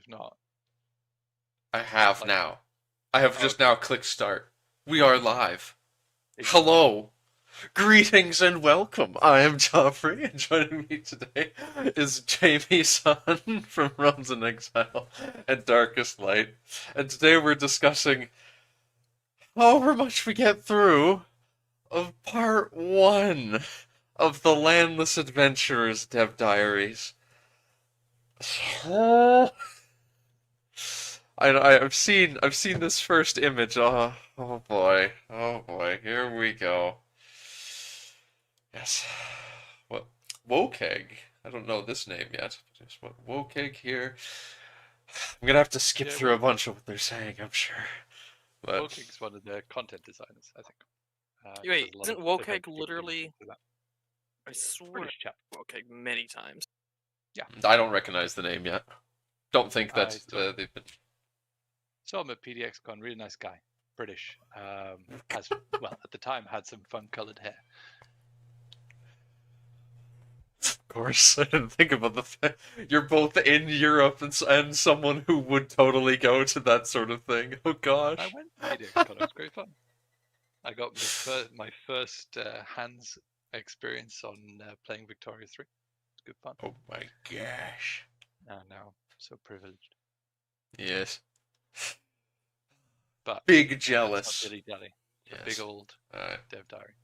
not? I have Like, now. I have oh, just okay. now clicked start. We are Okay. live. Exactly. Hello. Greetings and welcome. I am Joffrey, and joining me today is Jamie Sun from Realms in Exile and Darkest Light. And today we're discussing however much we get through of part one of the Landless Adventurers Dev Diaries. I've seen this first image. Oh boy. Oh boy. Here we go. Yes. What Wokeg? I don't know this name yet. Just what Wokeg here. I'm gonna have to skip Yeah, through a bunch of what they're saying, I'm sure. But Woking's one of the content designers, I think. He does Wait, a lot of isn't event Wokeg ticketing and literally? things like that. I swear British chap. Wokeg many times. Yeah. I don't recognize the name yet. Don't think I that they've been. saw him at PDXCon. Really nice guy. British. Has well at the time had some fun coloured hair. Of course, I didn't think about the fact you're both in Europe and someone who would totally go to that sort of thing. Oh I gosh. went to PDXCon. It was great fun. I got my first hands experience on playing Victoria 3. It's good fun. Oh my gosh. Now so privileged. Yes. But Big let's not jealous. dilly dally. Yes. A big old dev diary.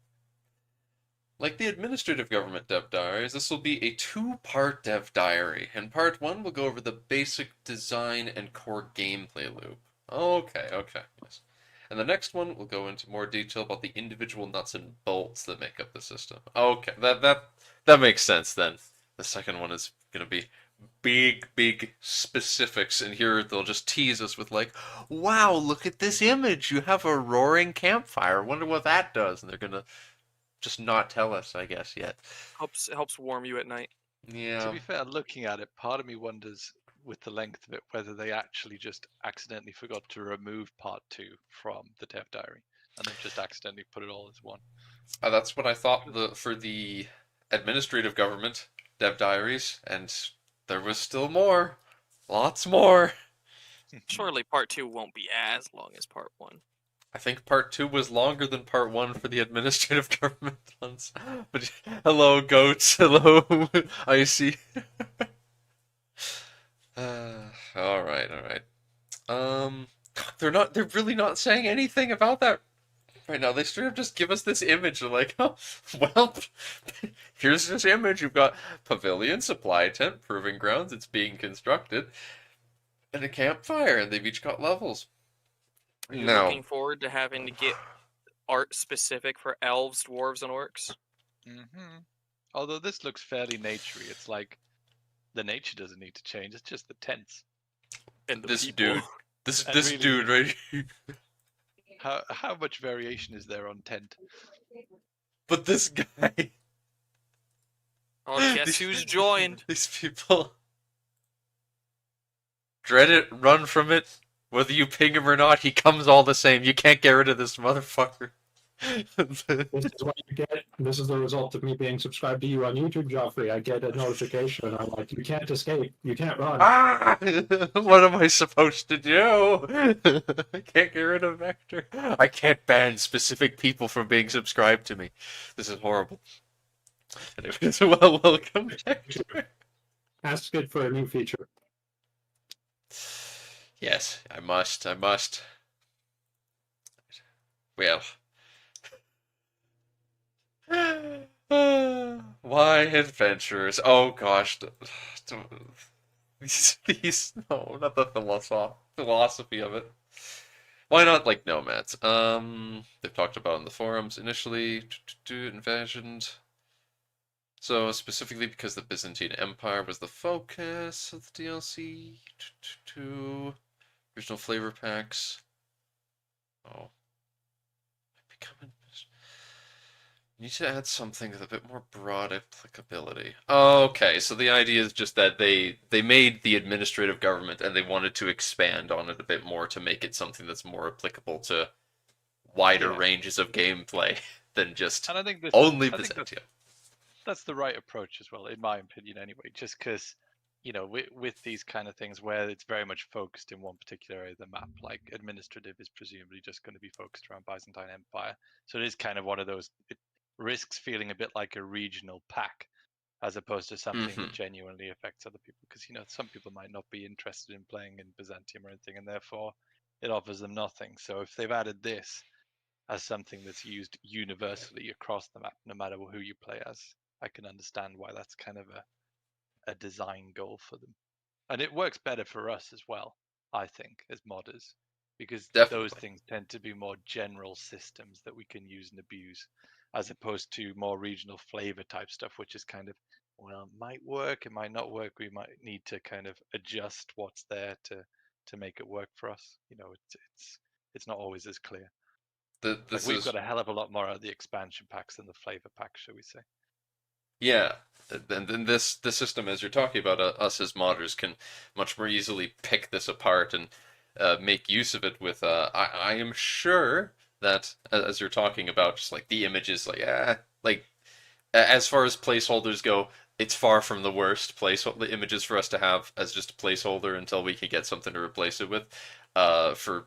Like the administrative government dev diaries, this will be a two-part dev diary. In part one, we'll go over the basic design and core gameplay loop. Okay, okay, yes. And the next one, we'll go into more detail about the individual nuts and bolts that make up the system. Okay, that makes sense then. The second one is gonna be big specifics, and here they'll just tease us with like, wow, look at this image. You have a roaring campfire. Wonder what that does. And they're gonna just not tell us, I guess, yet. Helps warm you at night. To Yeah. be fair, looking at it, part of me wonders with the length of it whether they actually just accidentally forgot to remove part 2 from the dev diary and they've just accidentally put it all as one. That's what I thought for the administrative government dev diaries, and there was still more. Lots more. Surely part 2 won't be as long as part 1. I think part 2 was longer than part 1 for the administrative government ones. But hello, goats. Hello, Icy. All right. They're really not saying anything about that right now. They straight up just give us this image. They're like, oh, well, here's this image. You've got pavilion, supply tent, proving grounds. It's being constructed, and a campfire, and they've each got levels. Are you Now, looking forward to having to get art specific for elves, dwarves, and orcs? Mm-hmm. Although this looks fairly naturey. It's like the nature doesn't need to change. It's just the tents. And the this people. dude, this And this really, dude right here. how much variation is there on tent? But this guy. Oh, guess who's joined? These people. Dread it, run from it. Whether you ping him or not, he comes all the same. You can't get rid of this motherfucker. This is what you get. This is the result of me being subscribed to you on YouTube, Joffrey. I get a notification, and I'm like, you can't escape. You can't run. Ah! What am I supposed to do? I can't get rid of Vector. I can't ban specific people from being subscribed to me. This is horrible. Anyways, well, welcome, Vector. Ask it for a new feature. Yes, I must. Well. Why adventurers? Oh gosh. No, not the philosophy of it. Why not like nomads? They've talked about in the forums initially, envisioned. So specifically because the Byzantine Empire was the focus of the DLC, original flavor packs. Oh, becoming. You need to add something with a bit more broad applicability. Okay, so the idea is just that they made the administrative government and they wanted to expand on it a bit more to make it something that's more applicable to wider ranges of gameplay than just And I think only I think Byzantium. that's the right approach as well, in my opinion, anyway. Just because with these kind of things where it's very much focused in one particular area of the map, like administrative is presumably just going to be focused around Byzantine Empire. So it is kind of one of those, it risks feeling a bit like a regional pack as opposed to something that genuinely affects other people. Because, some people might not be interested in playing in Byzantium or anything, and therefore it offers them nothing. So if they've added this as something that's used universally across the map, no matter who you play as, I can understand why that's kind of a design goal for them. And it works better for us as well, I think, as modders, because those Definitely. things tend to be more general systems that we can use and abuse, as opposed to more regional flavor type stuff, which is kind of, well, it might work, it might not work. We might need to kind of adjust what's there to make it work for us. It's not always as clear. Like we've got a hell of a lot more out of the expansion packs than the flavor packs, shall we say? Yeah, and then this system, as you're talking about, us as modders can much more easily pick this apart and make use of it with. I am sure that as you're talking about, just like the images, like as far as placeholders go, it's far from the worst placeholder images for us to have as just a placeholder until we can get something to replace it with. For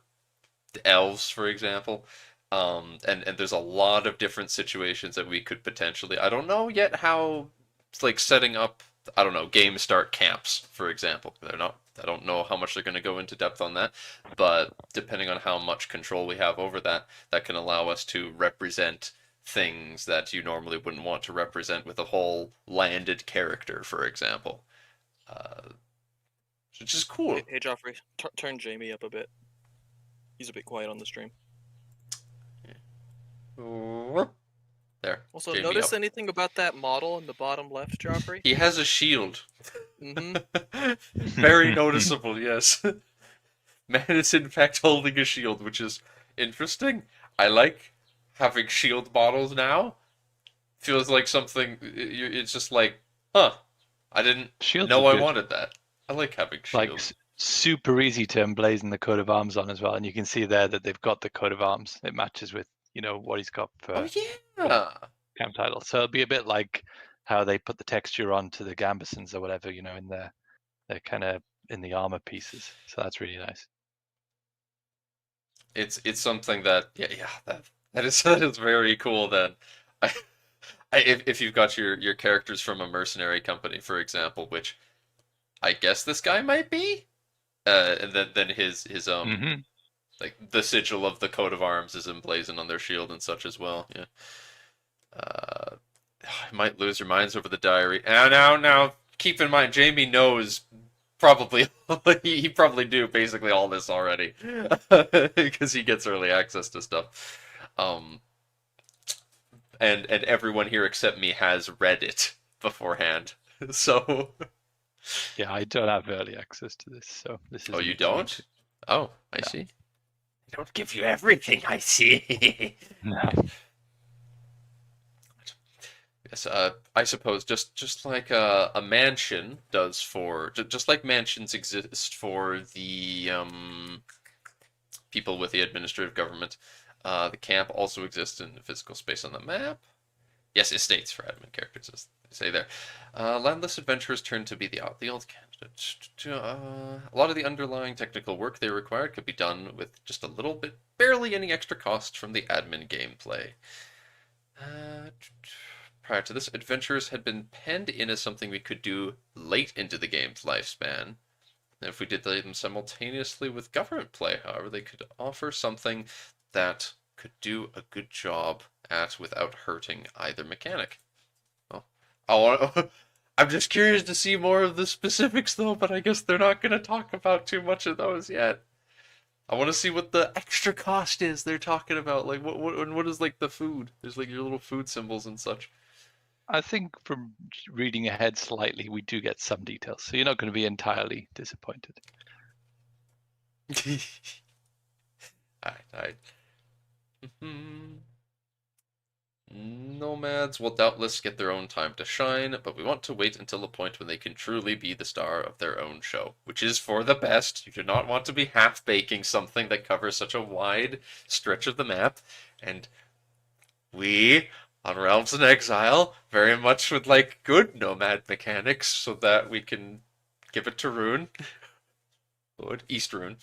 elves, for example. And there's a lot of different situations that we could potentially. I don't know yet how, it's like setting up. I don't know, game start camps, for example. They're not. I don't know how much they're going to go into depth on that, but depending on how much control we have over that, that can allow us to represent things that you normally wouldn't want to represent with a whole landed character, for example. Which is cool. Hey Joffrey, turn Jamie up a bit. He's a bit quiet on the stream. There. Also, Jamie notice up. anything about that model in the bottom left, Joffrey? He has a shield. Mm-hmm. Very noticeable, yes. Man is in fact holding a shield, which is interesting. I like having shield models now. Feels like something. It's just like, huh. I didn't Shields know are I good. wanted that. I like having Like shields. super easy to emblazon the coat of arms on as well, and you can see there that they've got the coat of arms. It matches with what he's got for Oh yeah. camp title. So it'll be a bit like how they put the texture onto the gambesons or whatever, in they're kind of in the armor pieces. So that's really nice. It's something that that is very cool. Then, if you've got your characters from a mercenary company, for example, which I guess this guy might be, and then his like the sigil of the coat of arms is emblazoned on their shield and such as well. Yeah. You might lose your minds over the diary. Now, keep in mind, Jamie knows probably he probably knew basically all this already because he gets early access to stuff. And everyone here except me has read it beforehand. So yeah, I don't have early access to this, so this is. Oh, you don't? Oh, I No. see. I don't give you everything, I see. No. Yes, I suppose just like a mansion does for, just like mansions exist for the people with the administrative government, the camp also exists in the physical space on the map. Yes, estates for admin characters, as they say there. Landless adventurers turn to be the old candidate. A lot of the underlying technical work they required could be done with just a little bit, barely any extra cost from the admin gameplay. Prior to this, adventurers had been penned in as something we could do late into the game's lifespan. If we did them simultaneously with government play, however, they could offer something that could do a good job at without hurting either mechanic. Well, I'm just curious to see more of the specifics, though, but I guess they're not going to talk about too much of those yet. I want to see what the extra cost is they're talking about. Like, what is, like, the food? There's, like, your little food symbols and such. I think from reading ahead slightly, we do get some details, so you're not going to be entirely disappointed. Alright. Nomads will doubtless get their own time to shine, but we want to wait until the point when they can truly be the star of their own show, which is for the best. You do not want to be half-baking something that covers such a wide stretch of the map, and we, on Realms in Exile, very much would like good nomad mechanics so that we can Give it to Rune. Lord, East Rune,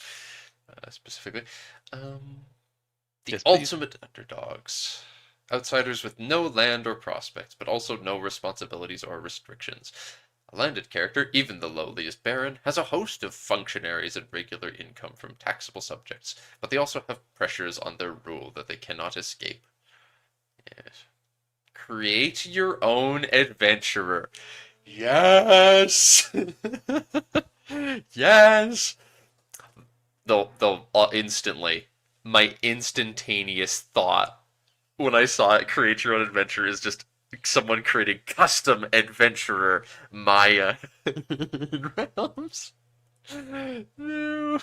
specifically. The Yes, please. ultimate underdogs. Outsiders with no land or prospects, but also no responsibilities or restrictions. A landed character, even the lowliest baron, has a host of functionaries and regular income from taxable subjects, but they also have pressures on their rule that they cannot escape. Yes. Create your own adventurer. Yes! Yes! They'll instantly, my instantaneous thought when I saw it, create your own adventure, is just someone creating custom adventurer Maya realms. No.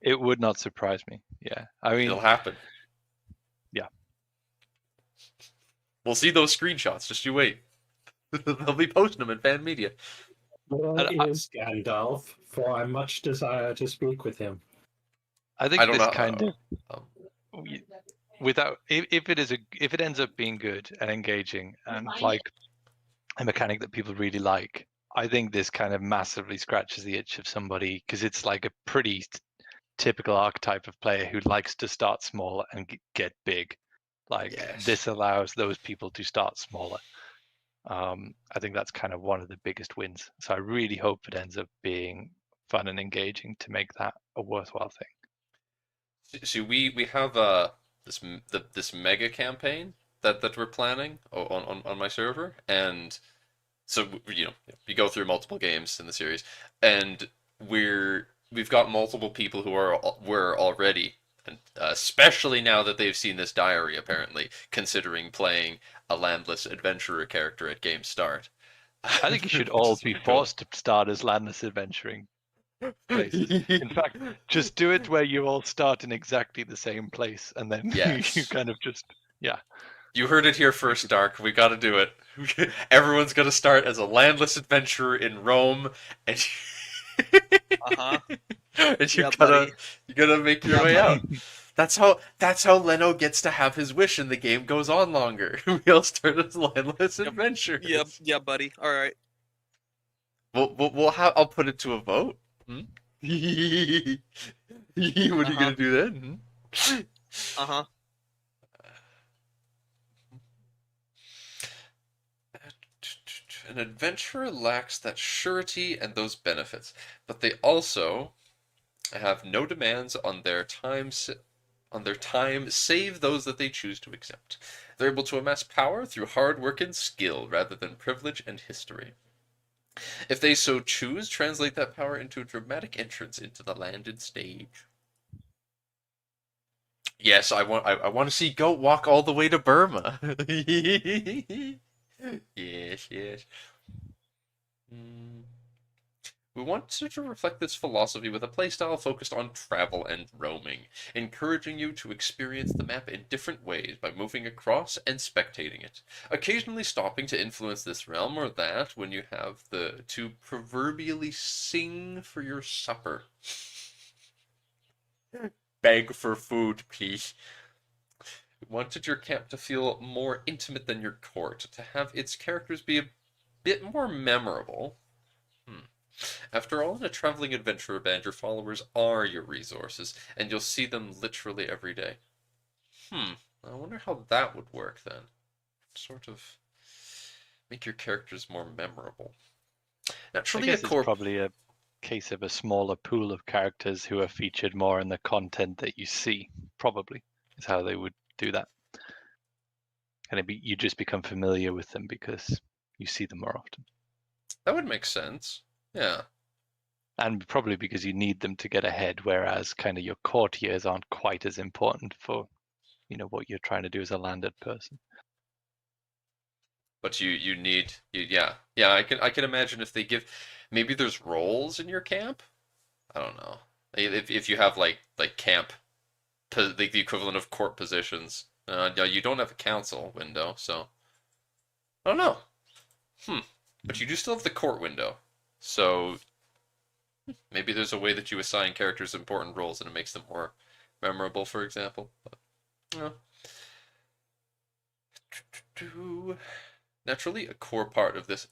It would not surprise me. Yeah, I mean, It'll happen. Yeah. We'll see those screenshots. Just you wait. They'll be posting them in fan media. Where is Gandalf? For I much desire to speak with him. I I think don't this know. kind of without if it ends up being good and engaging and like a mechanic that people really like, I think this kind of massively scratches the itch of somebody because it's like a pretty typical archetype of player who likes to start small and get big. Like Yes. this allows those people to start smaller. I think that's kind of one of the biggest wins. So I really hope it ends up being fun and engaging to make that a worthwhile thing. See, we have this mega campaign that we're planning on my server, and so you go through multiple games in the series, and we've got multiple people who were already, and especially now that they've seen this diary, apparently considering playing a landless adventurer character at game start. I think you should all be forced to start as landless adventuring places. In fact, just do it where you all start in exactly the same place, and then Yes. you kind of just You heard it here first, Dark. We got to do it. Everyone's going to start as a landless adventurer in Rome, and and Yeah, buddy. you gotta make your Yeah, way buddy. out. That's how Leno gets to have his wish, and the game goes on longer. We all start as landless Yep. adventurers. Yeah, buddy. All right. We'll have. I'll put it to a vote. Hmm? What are you gonna do then? Uh-huh. An adventurer lacks that surety and those benefits, but they also have no demands on their time save those that they choose to accept. They're able to amass power through hard work and skill rather than privilege and history. If they so choose, translate that power into a dramatic entrance into the landed stage. Yes, I want to see Goat walk all the way to Burma. Yes, yes. We wanted to reflect this philosophy with a playstyle focused on travel and roaming, encouraging you to experience the map in different ways by moving across and spectating it, occasionally stopping to influence this realm or that when you have to proverbially sing for your supper. Beg for food, please. We wanted your camp to feel more intimate than your court, to have its characters be a bit more memorable. After all, in a traveling adventurer band, your followers are your resources, and you'll see them literally every day. I wonder how that would work then. Sort of make your characters more memorable. Naturally, I guess it's probably a case of a smaller pool of characters who are featured more in the content that you see. Probably is how they would do that. And you just become familiar with them because you see them more often. That would make sense. Yeah. And probably because you need them to get ahead, whereas kind of your courtiers aren't quite as important for, what you're trying to do as a landed person. But you need yeah. I can imagine if they give, maybe there's roles in your camp. I don't know. If you have like camp, the equivalent of court positions. You don't have a council window, so I don't know. But you do still have the court window, so maybe there's a way that you assign characters important roles and it makes them more memorable, for example. But, naturally, a core part of this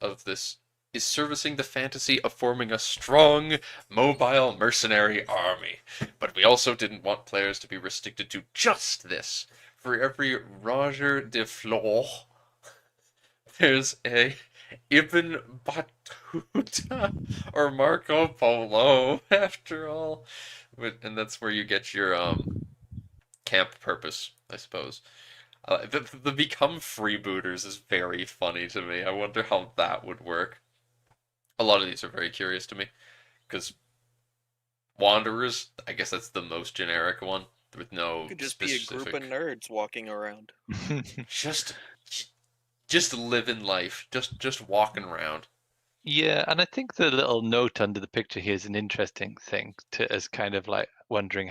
is servicing the fantasy of forming a strong, mobile mercenary army. But we also didn't want players to be restricted to just this. For every Roger de Flor, there's a Ibn Battuta or Marco Polo, after all. And that's where you get your camp purpose, I suppose. The become freebooters is very funny to me. I wonder how that would work. A lot of these are very curious to me because Wanderers, I guess that's the most generic one with no It could just be a group of nerds walking around. just just living life, just walking around. Yeah, and I think the little note under the picture here is an interesting thing to as kind of like wondering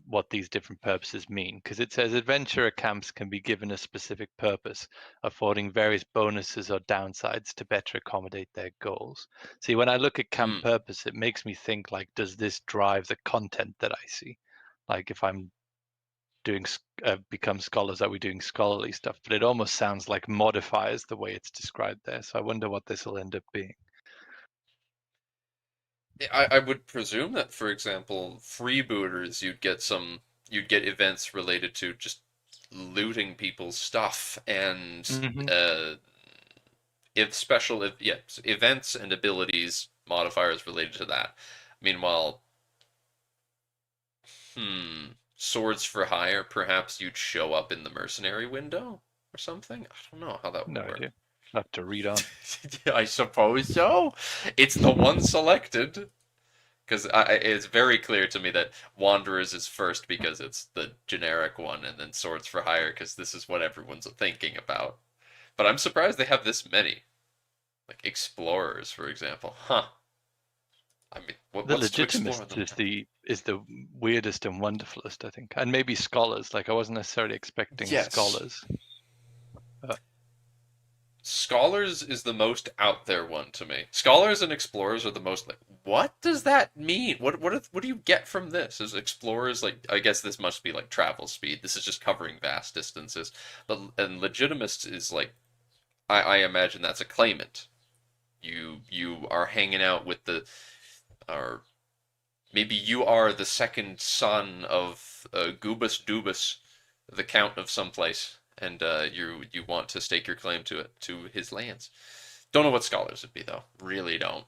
what these different purposes mean, because it says adventurer camps can be given a specific purpose, affording various bonuses or downsides to better accommodate their goals. See, when I look at camp purpose, it makes me think like, does this drive the content that I see? Like if I'm doing become scholars, are we doing scholarly stuff? But it almost sounds like modifiers the way it's described there. So I wonder what this will end up being. I would presume that, for example, freebooters, you'd get events related to just looting people's stuff and events and abilities modifiers related to that. Meanwhile, swords for hire, perhaps you'd show up in the mercenary window or something. I don't know how that would work. Idea. I'll have to read on. I suppose so. It's the one selected. Because it's very clear to me that Wanderers is first because it's the generic one, and then Swords for Hire because this is what everyone's thinking about. But I'm surprised they have this many. Like Explorers, for example. Huh. I mean, The what's to explore Legitimist them? is the weirdest and wonderfulest, I think. And maybe Scholars. Like I wasn't necessarily expecting Scholars. Scholars is the most out there one to me. Scholars and Explorers are the most like, what does that mean? What do you get from this? Is Explorers like, I guess this must be like travel speed. This is just covering vast distances. But and Legitimist is like, I imagine that's a claimant. You are hanging out with or maybe you are the second son of Gubus Dubus, the count of someplace, and you want to stake your claim to his lands. Don't know what scholars would be though. Really don't.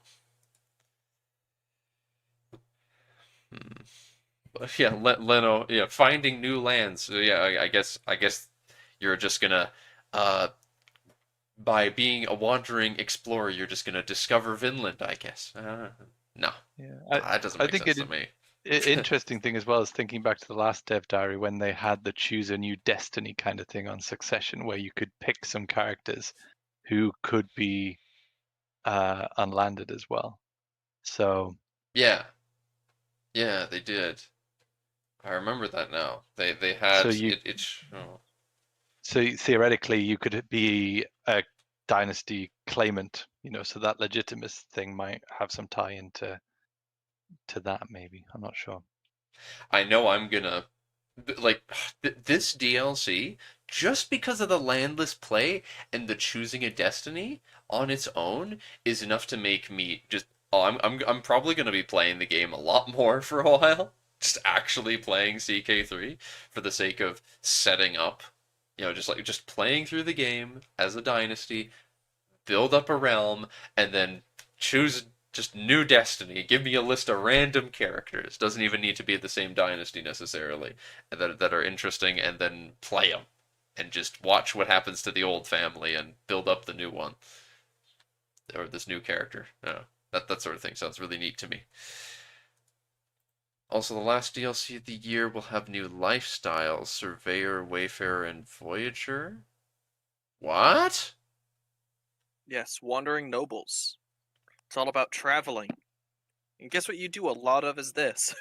But yeah, Leno. Yeah, finding new lands. So yeah, I guess you're just gonna by being a wandering explorer, you're just gonna discover Vinland. I guess. No. Yeah, That doesn't make sense to me. Interesting thing as well is thinking back to the last Dev Diary when they had the choose a new destiny kind of thing on Succession, where you could pick some characters who could be unlanded as well. So yeah, they did. I remember that now. They had So theoretically, you could be a dynasty claimant, so that legitimist thing might have some tie into that. Maybe I'm not sure. I know I'm gonna like this DLC just because of the landless play and the choosing a destiny on its own is enough to make me just I'm probably gonna be playing the game a lot more for a while. Just actually playing CK3 for the sake of setting up, just playing through the game as a dynasty, build up a realm, and then choose just new destiny. Give me a list of random characters. Doesn't even need to be the same dynasty necessarily that are interesting, and then play them and just watch what happens to the old family and build up the new one or this new character. That sort of thing sounds really neat to me. Also, the last DLC of the year will have new lifestyles: Surveyor, Wayfarer, and Voyager. What? Yes, Wandering Nobles. It's all about traveling. And guess what you do a lot of is this.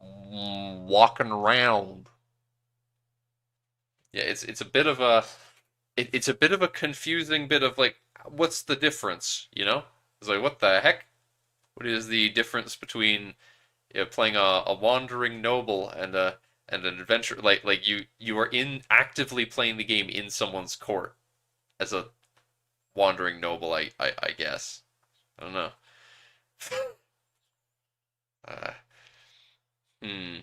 Walking around. Yeah, it's a bit of a it's a bit of a confusing bit of like, what's the difference? It's like, what the heck? What is the difference between playing a wandering noble and an adventure? Like you are actively playing the game in someone's court as a wandering noble, I guess. I don't know. Uh, hmm.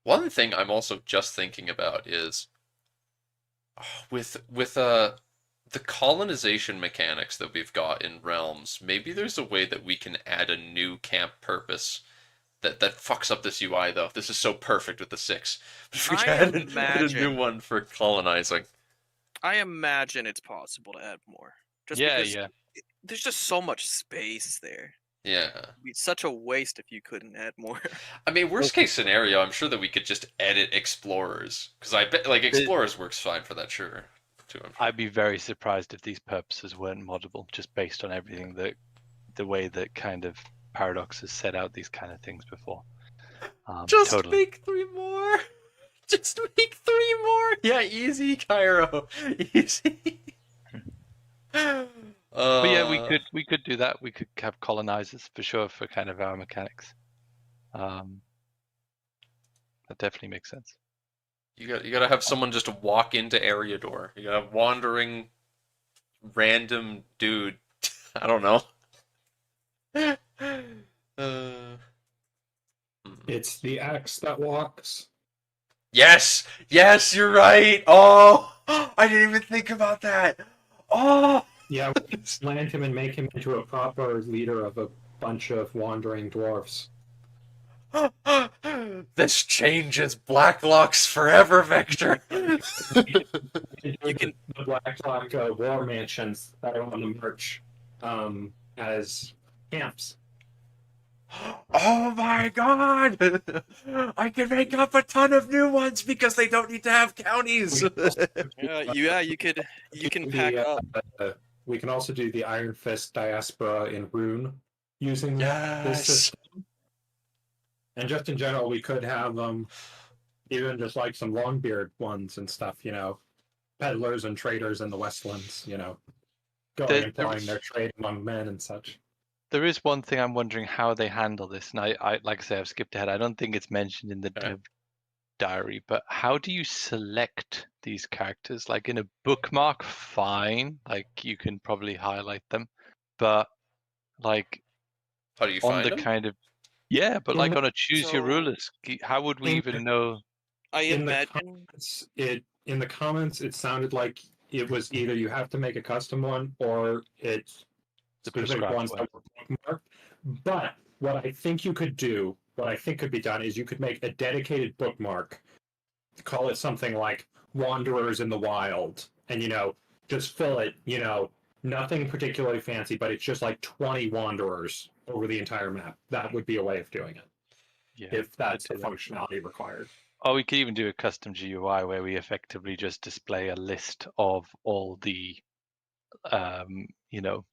One thing I'm also just thinking about is with the colonization mechanics that we've got in Realms, maybe there's a way that we can add a new camp purpose that fucks up this UI though. This is so perfect with the 6. But if we I can add a new imagine- one for colonizing. I imagine it's possible to add more. Just Yeah, because yeah. there's just so much space there. Yeah. It'd be such a waste if you couldn't add more. I mean, worst case scenario, I'm sure that we could just edit explorers because I bet like explorers works fine for that, sure. Too. I'd be very surprised if these purposes weren't moddable, just based on everything that the way that kind of Paradox has set out these kind of things before. Just Totally. make 3 more. Just make 3 more. Yeah, easy, Cairo. Easy. But yeah, we could do that. We could have colonizers for sure for kind of our mechanics. That definitely makes sense. You gotta have someone just walk into Eriador. You gotta have wandering random dude. I don't know. It's the axe that walks. Yes, yes, you're right. Oh, I didn't even think about that. Oh, Yeah, land him and make him into a proper leader of a bunch of wandering dwarfs. this changes Blacklock's forever, Vector. You can the Blacklock war mansions that are on the merch as camps. Oh my god! I can make up a ton of new ones because they don't need to have counties. Yeah, you can pack up. We can also do the Iron Fist diaspora in Rune using this Yes. system. And just in general, we could have even just like some Longbeard ones and stuff, you know, peddlers and traders in the Westlands, you know, going and plying their trade among men and such. There is one thing I'm wondering how they handle this, and I like I say, I've skipped ahead. I don't think it's mentioned in the Okay. dev diary, but how do you select these characters? Like in a bookmark, fine, like you can probably highlight them, but like How do you on find the them? kind of on a choose your So- rulers, how would we in even the- know? I in the imagine. in the comments, it sounded like it was either you have to make a custom one or it's The specific prescribed ones way. that were bookmarked. But what I think you could do, what I think could be done, is you could make a dedicated bookmark, call it something like Wanderers in the Wild, and, you know, just fill it, you know, nothing particularly fancy, but it's just like 20 Wanderers over the entire map. That would be a way of doing it, Yeah. if that's the do that. functionality required. Or we could even do a custom GUI where we effectively just display a list of all the, you know,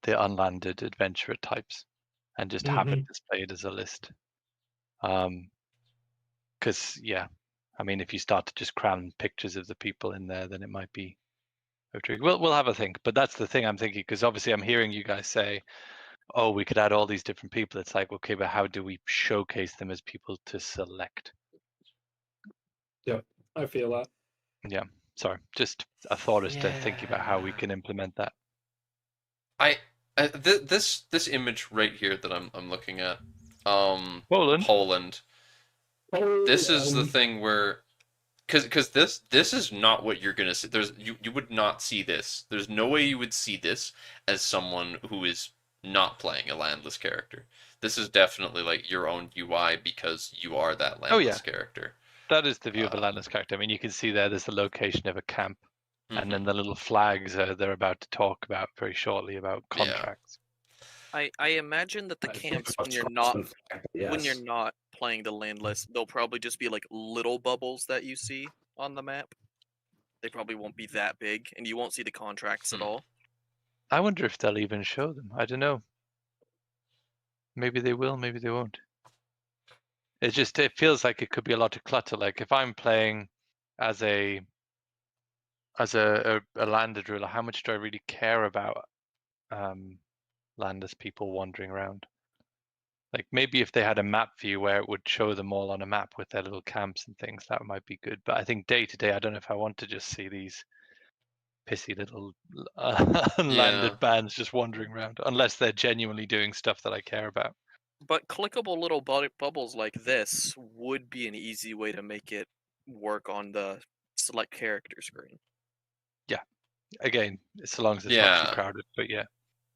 the unlanded adventurer types, and just have it displayed as a list. Because yeah, I mean, if you start to just cram pictures of the people in there, then it might be. We'll have a think, but that's the thing I'm thinking, because obviously I'm hearing you guys say, "Oh, we could add all these different people." It's like, okay, but how do we showcase them as people to select? Yep, I feel that. Yeah, sorry, just a thought as to thinking about how we Yeah. can implement that. This image right here that I'm looking at, Poland. Poland. This is the Um, thing where, because this is not what you're gonna see. You would not see this. There's no way you would see this as someone who is not playing a landless character. This is definitely like your own UI because you are that landless character. That is the view of a landless character. I mean, you can see there's the location of a camp, and then the little flags they're about to talk about very shortly about Yeah. contracts. I imagine that the I think camps about when you're Scotland, not when you're yes. not playing the landless, they'll probably just be like little bubbles that you see on the map. They probably won't be that big, and you won't see the contracts at all. I wonder if they'll even show them. I don't know. Maybe they will, maybe they won't. It feels like it could be a lot of clutter. Like if I'm playing as a landed ruler, how much do I really care about landless people wandering around? Like maybe if they had a map view where it would show them all on a map with their little camps and things, that might be good. But I think day to day, I don't know if I want to just see these pissy little Yeah. unlanded bands just wandering around, unless they're genuinely doing stuff that I care about. But clickable little bubbles like this would be an easy way to make it work on the select character screen. Again, so long as it's not too Yeah. crowded. But yeah,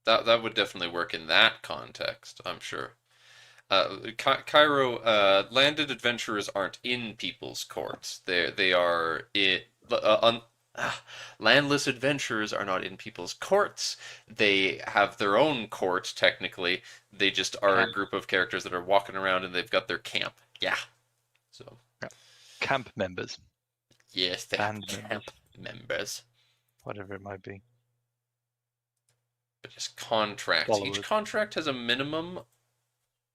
That would definitely work in that context, I'm sure. Cairo, landed adventurers aren't in people's courts. They are landless adventurers are not in people's courts. They have their own court, technically. They just are a Camp. group of characters that are walking around and they've got their camp. Yeah. So, camp members, yes, they band have camp members. whatever it might be. But just contracts. Each Followers. contract has a minimum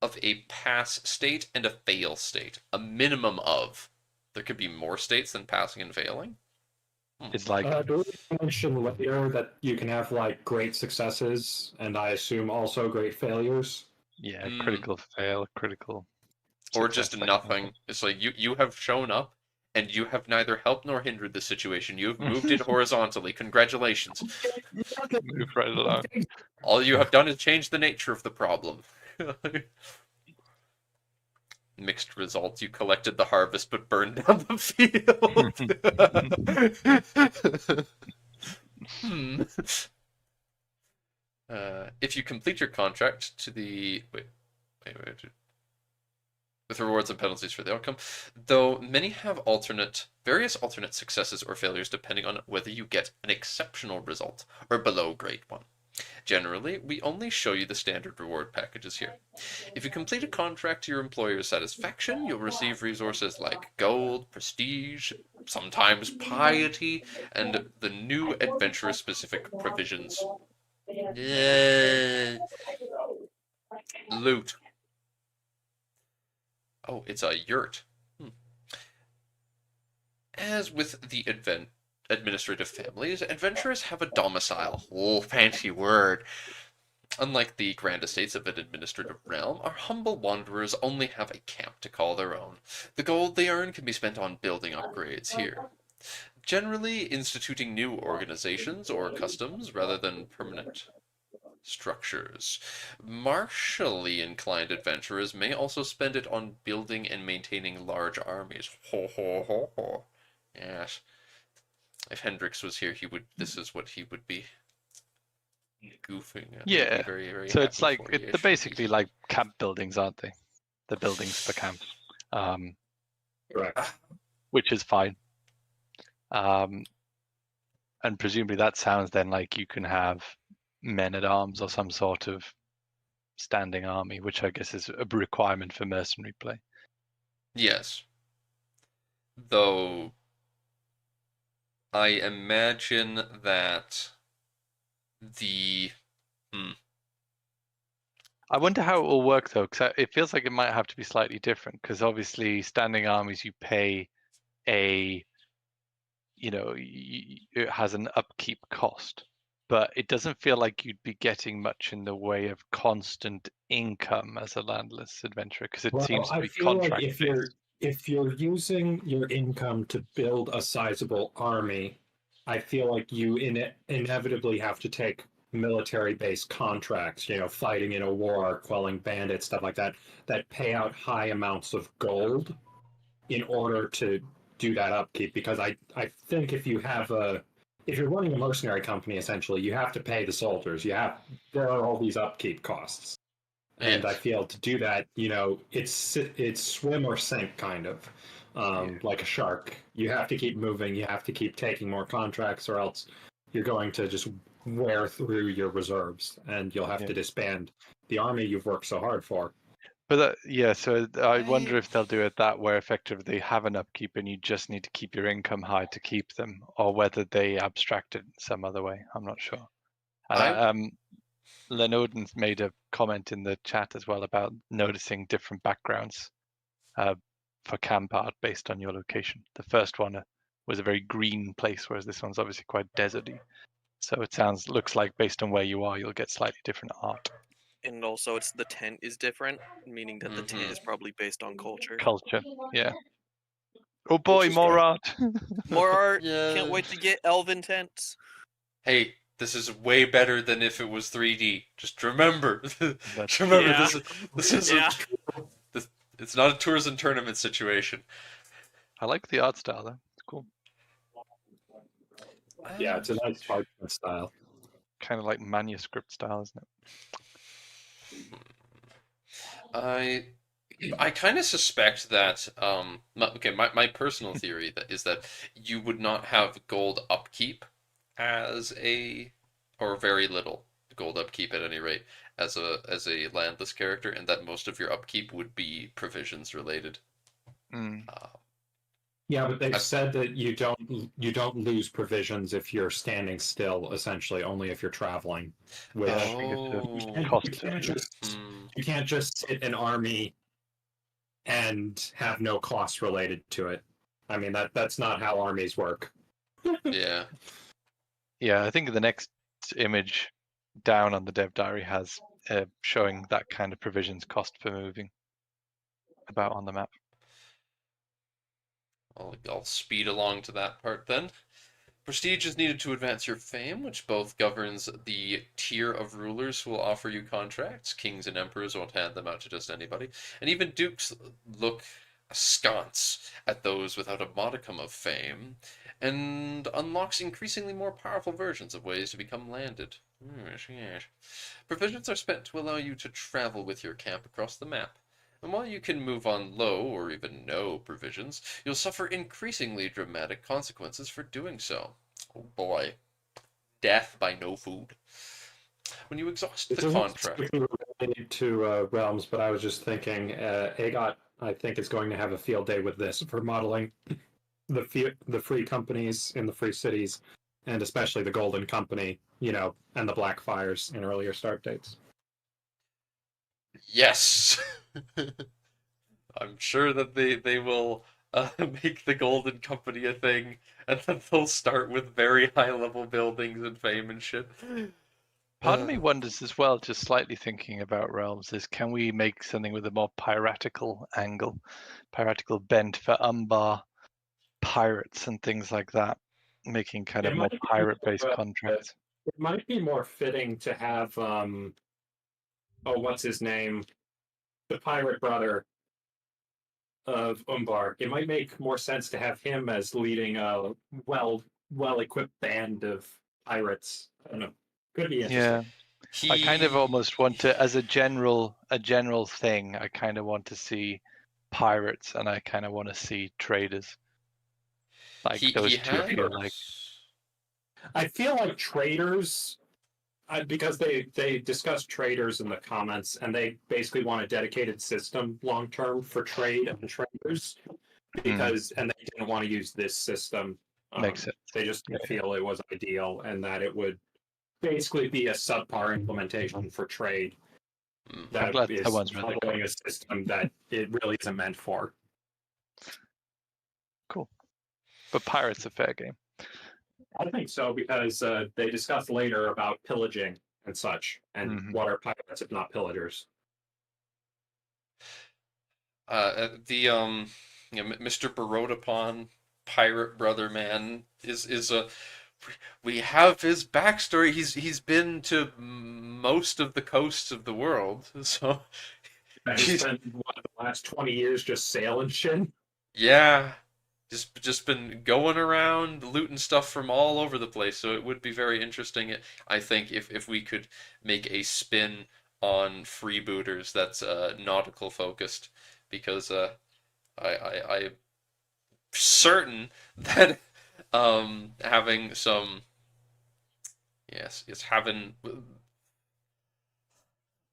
of a pass state and a fail state. A minimum of. There could be more states than passing and failing. It's like Do we mention later that you can have like great successes and I assume also great failures? yeah, critical fail, critical. Or success, just that kind of nothing. thing. It's like you have shown up and you have neither helped nor hindered the situation. You have moved it horizontally. Congratulations. Move right along. All you have done is change the nature of the problem. Mixed results. You collected the harvest but burned down the field. If you complete your contract to the wait, with rewards and penalties for the outcome, though many have various alternate successes or failures depending on whether you get an exceptional result or below grade 1. Generally, we only show you the standard reward packages here. If you complete a contract to your employer's satisfaction, you'll receive resources like gold, prestige, sometimes piety, and the new adventurous-specific provisions. Loot. Oh, it's a yurt. As with the administrative families, adventurers have a domicile. Oh, fancy word. Unlike the grand estates of an administrative realm, our humble wanderers only have a camp to call their own. The gold they earn can be spent on building upgrades here. Generally, instituting new organizations or customs rather than permanent structures. Martially inclined adventurers may also spend it on building and maintaining large armies. Ho ho ho ho. Yes. If Hendrix was here, this is what he would be goofing. Yeah. Be very, very So it's like happy for you. they're basically like camp buildings, aren't they? The buildings for camp, Correct. which is fine. And presumably that sounds then like you can have men at arms or some sort of standing army, which I guess is a requirement for mercenary play. Yes. Though I imagine that the I wonder how it will work though, because it feels like it might have to be slightly different. Because obviously, standing armies you pay it has an upkeep cost, but it doesn't feel like you'd be getting much in the way of constant income as a landless adventurer, because it seems to be contract based. If you're using your income to build a sizable army, I feel like you inevitably have to take military-based contracts, fighting in a war, quelling bandits, stuff like that, that pay out high amounts of gold in order to do that upkeep. Because I think if you're running a mercenary company, essentially, you have to pay the soldiers. There are all these upkeep costs. And I feel to do that, it's swim or sink kind of, like a shark. You have to keep moving. You have to keep taking more contracts, or else you're going to just wear through your reserves, and you'll have to disband the army you've worked so hard for. But so I wonder if they'll do it that way, effectively they have an upkeep and you just need to keep your income high to keep them, or whether they abstract it some other way. I'm not sure. And Lenodin made a comment in the chat as well about noticing different backgrounds for camp art based on your location. The first one was a very green place, whereas this one's obviously quite deserty. So it looks like based on where you are, you'll get slightly different art. And also, the tent is different, meaning that the tent is probably based on culture. Culture, yeah. Oh boy, is more good. art. More art. Yeah. Can't wait to get elven tents. Hey, this is way better than if it was 3D. Just remember, That's remember Yeah. this is Yeah. this, it's not a tours and tournament situation. I like the art style though. It's cool. Yeah, it's a nice parchment style. Kind of like manuscript style, isn't it? I kind of suspect that my personal theory that is that you would not have gold upkeep as a or very little gold upkeep at any rate as a landless character, and that most of your upkeep would be provisions related. Mm. Yeah, but they've I- said that you don't lose provisions if you're standing still. Essentially, only if you're traveling. Which Yeah, I think it's a Oh, cost. you can't just sit an army and have no costs related to it. I mean that's not how armies work. yeah. Yeah, I think the next image down on the dev diary has showing that kind of provisions cost for moving about on the map. I'll speed along to that part then. Prestige is needed to advance your fame, which both governs the tier of rulers who will offer you contracts. Kings and emperors won't hand them out to just anybody, and even dukes look askance at those without a modicum of fame, and unlocks increasingly more powerful versions of ways to become landed. Yes. Provisions are spent to allow you to travel with your camp across the map. And while you can move on low or even no provisions, you'll suffer increasingly dramatic consequences for doing so. Oh boy. Death by no food. When you exhaust It the doesn't contract. specifically relate to realms, but I was just thinking, AGOT, I think, is going to have a field day with this for modeling the free companies in the free cities, and especially the Golden Company, and the Black Fires in earlier start dates. Yes! I'm sure that they will make the Golden Company a thing, and then they'll start with very high level buildings and fame and shit. Part of me wonders as well, just slightly thinking about realms, is can we make something with a more piratical angle, piratical bent for Umbar pirates and things like that, making kind It of more might be pirate-based more, contracts. it might be more fitting to have, what's his name? The pirate brother of Umbar. It might make more sense to have him as leading a well equipped band of pirates. I don't know. Could be interesting. Yeah, I kind of almost want to, as a general thing, I kind of want to see pirates and I kind of want to see traders. Like he those two has feel like. I feel like traders, because they discuss traders in the comments, and they basically want a dedicated system long term for trade and traders, and they didn't want to use this system. Makes sense. They just Yeah. feel it was ideal and that it would basically be a subpar implementation for trade. That glad is someone's really following a system that it really isn't meant for. Cool. But pirates a fair game. I think so, because they discuss later about pillaging and such, and what are pirates if not pillagers? Mr. Barodapon, pirate brother man, is a. We have his backstory. He's been to most of the coasts of the world, so. He's spent the last 20 years just sailing shit. Yeah, just been going around looting stuff from all over the place. So it would be very interesting, I think, if we could make a spin on freebooters that's nautical focused, because I'm certain that having some having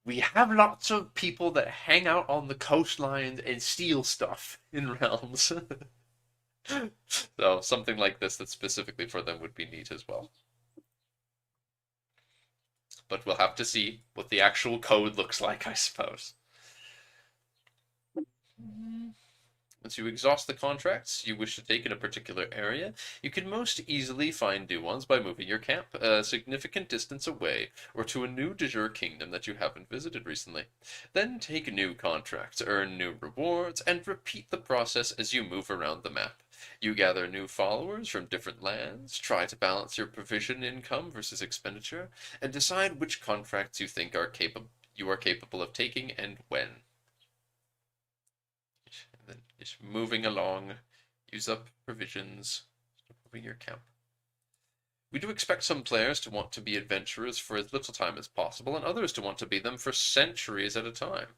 we have lots of people that hang out on the coastline and steal stuff in realms. So something like this that's specifically for them would be neat as well. But we'll have to see what the actual code looks like, I suppose. Once you exhaust the contracts you wish to take in a particular area, you can most easily find new ones by moving your camp a significant distance away or to a new de jure kingdom that you haven't visited recently. Then take new contracts, earn new rewards, and repeat the process as you move around the map. You gather new followers from different lands, try to balance your provision income versus expenditure, and decide which contracts you think you are capable of taking and when. And then just moving along, use up provisions, moving your camp. We do expect some players to want to be adventurers for as little time as possible, and others to want to be them for centuries at a time.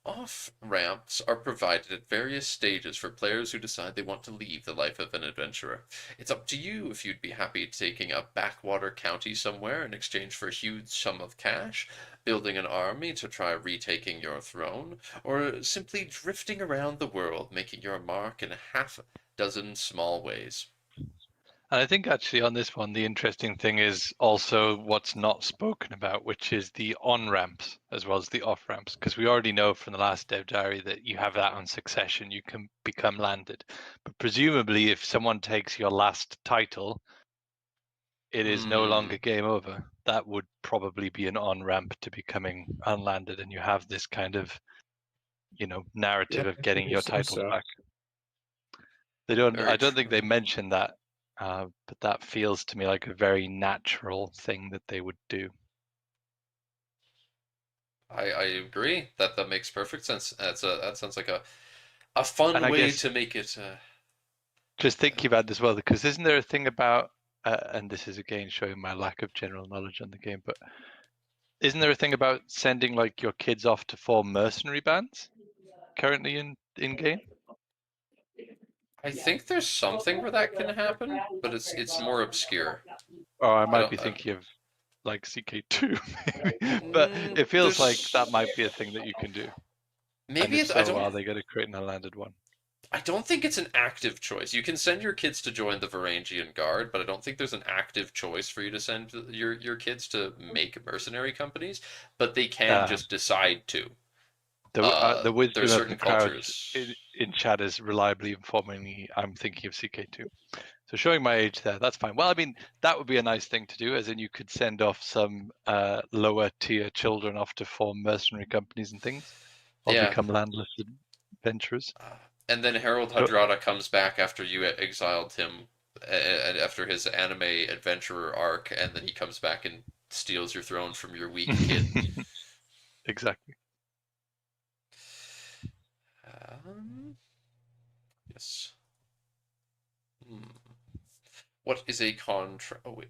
Off-ramps are provided at various stages for players who decide they want to leave the life of an adventurer. It's up to you if you'd be happy taking a backwater county somewhere in exchange for a huge sum of cash, building an army to try retaking your throne, or simply drifting around the world making your mark in a half dozen small ways. And I think actually on this one, the interesting thing is also what's not spoken about, which is the on-ramps as well as the off-ramps. Because we already know from the last Dev Diary that you have that on succession, you can become landed. But presumably if someone takes your last title, it is no longer game over. That would probably be an on-ramp to becoming unlanded, and you have this kind of, narrative Yeah, of I getting think your so. titles back. They don't. Very I don't think they true. mentioned that, but that feels to me like a very natural thing that they would do. I agree. That makes perfect sense. That sounds like a And fun I way guess to make it. just thinking about this well, because isn't there a thing about, and this is again showing my lack of general knowledge on the game, but isn't there a thing about sending like your kids off to form mercenary bands currently in game? I think there's something where that can happen, but it's more obscure. Or I I might don't. be thinking of like CK2 maybe, but it feels like that There's might be a thing that you can do. And maybe if it's. I so, don't. are they going to create an unlanded one? I don't think it's an active choice. You can send your kids to join the Varangian Guard, but I don't think there's an active choice for you to send your kids to make mercenary companies. But they can Uh, just decide to. the There are wisdom of certain the crowd cultures. in chat is reliably informing me I'm thinking of CK2. So showing my age there, that's fine. Well, I mean, that would be a nice thing to do, as in you could send off some lower tier children off to form mercenary companies and things, or Yeah. become landless adventurers. And then Harold So, Hadrada comes back after you exiled him, after his anime adventurer arc, and then he comes back and steals your throne from your weak kid. exactly. Yes. Hmm. What is a contract? Oh wait.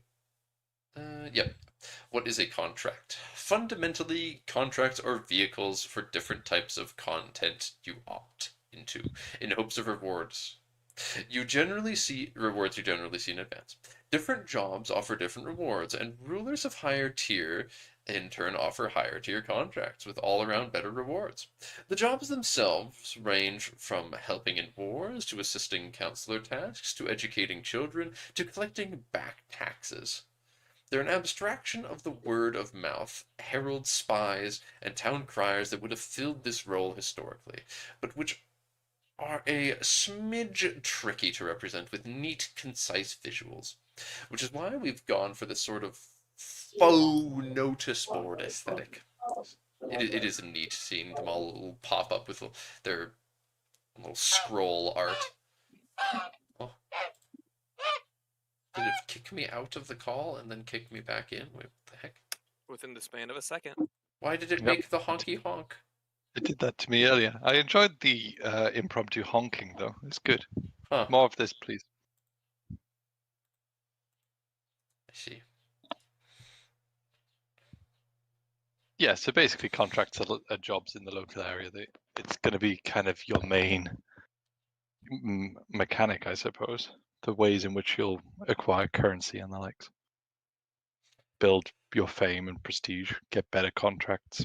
Yep. What is a contract? Fundamentally, contracts are vehicles for different types of content you opt into in hopes of rewards. You generally see rewards you generally see in advance. Different jobs offer different rewards, and rulers of higher tier in turn offer higher tier contracts with all around better rewards. The jobs themselves range from helping in wars to assisting counselor tasks to educating children to collecting back taxes. They're an abstraction of the word of mouth, herald spies, and town criers that would have filled this role historically, but which are a smidge tricky to represent with neat, concise visuals, which is why we've gone for this sort of faux notice board aesthetic. It is neat seeing them all pop up with their little scroll art. Oh, did it kick me out of the call and then kick me back in? Wait, what the heck? Within the span of a second. Why did it Yep. make the honky honk? It did that to me earlier. I enjoyed the impromptu honking, though. It's good. Huh, More of this, please. I see. Yeah, so basically contracts are jobs in the local area. It's going to be kind of your main mechanic, I suppose. The ways in which you'll acquire currency and the likes. Build your fame and prestige, get better contracts.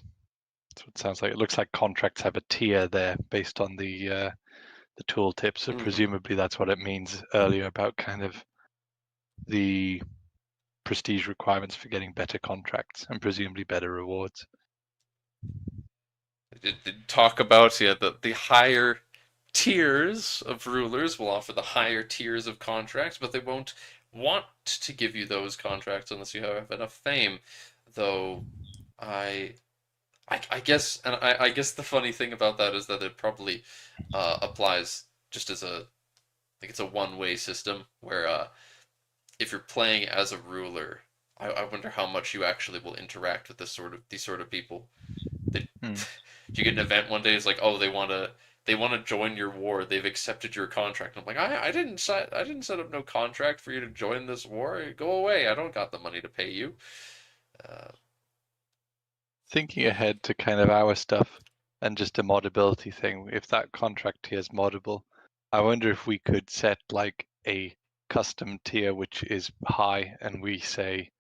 That's what it sounds like. It looks like contracts have a tier there based on the tooltip. So presumably that's what it means earlier about kind of the prestige requirements for getting better contracts and presumably better rewards. It talk about the higher tiers of rulers will offer the higher tiers of contracts, but they won't want to give you those contracts unless you have enough fame. Though I I guess, and I guess the funny thing about that is that it probably applies just as a like it's a one-way system where if you're playing as a ruler, I wonder how much you actually will interact with these sort of people. They, Hmm. you get an event one day, it's like, oh, they want to join your war. They've accepted your contract. I'm like, I didn't set up no contract for you to join this war. Go away. I don't got the money to pay you. Uh, Thinking ahead to kind of our stuff and just a modability thing, if that contract tier is moddable, I wonder if we could set like a custom tier which is high and we say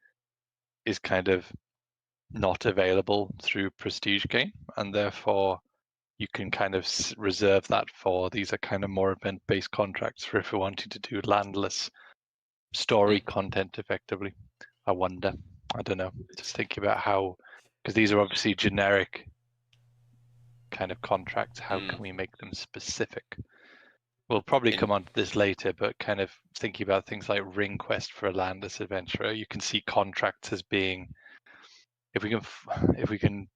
is kind of not available through prestige game, and therefore you can kind of reserve that for these are kind of more event-based contracts for if we're wanting to do landless story content effectively. I wonder. I don't know. Just thinking about how, because these are obviously generic kind of contracts, how can we make them specific? We'll probably And come on to this later, but kind of thinking about things like Ring Quest for a landless adventurer, you can see contracts as being, if we can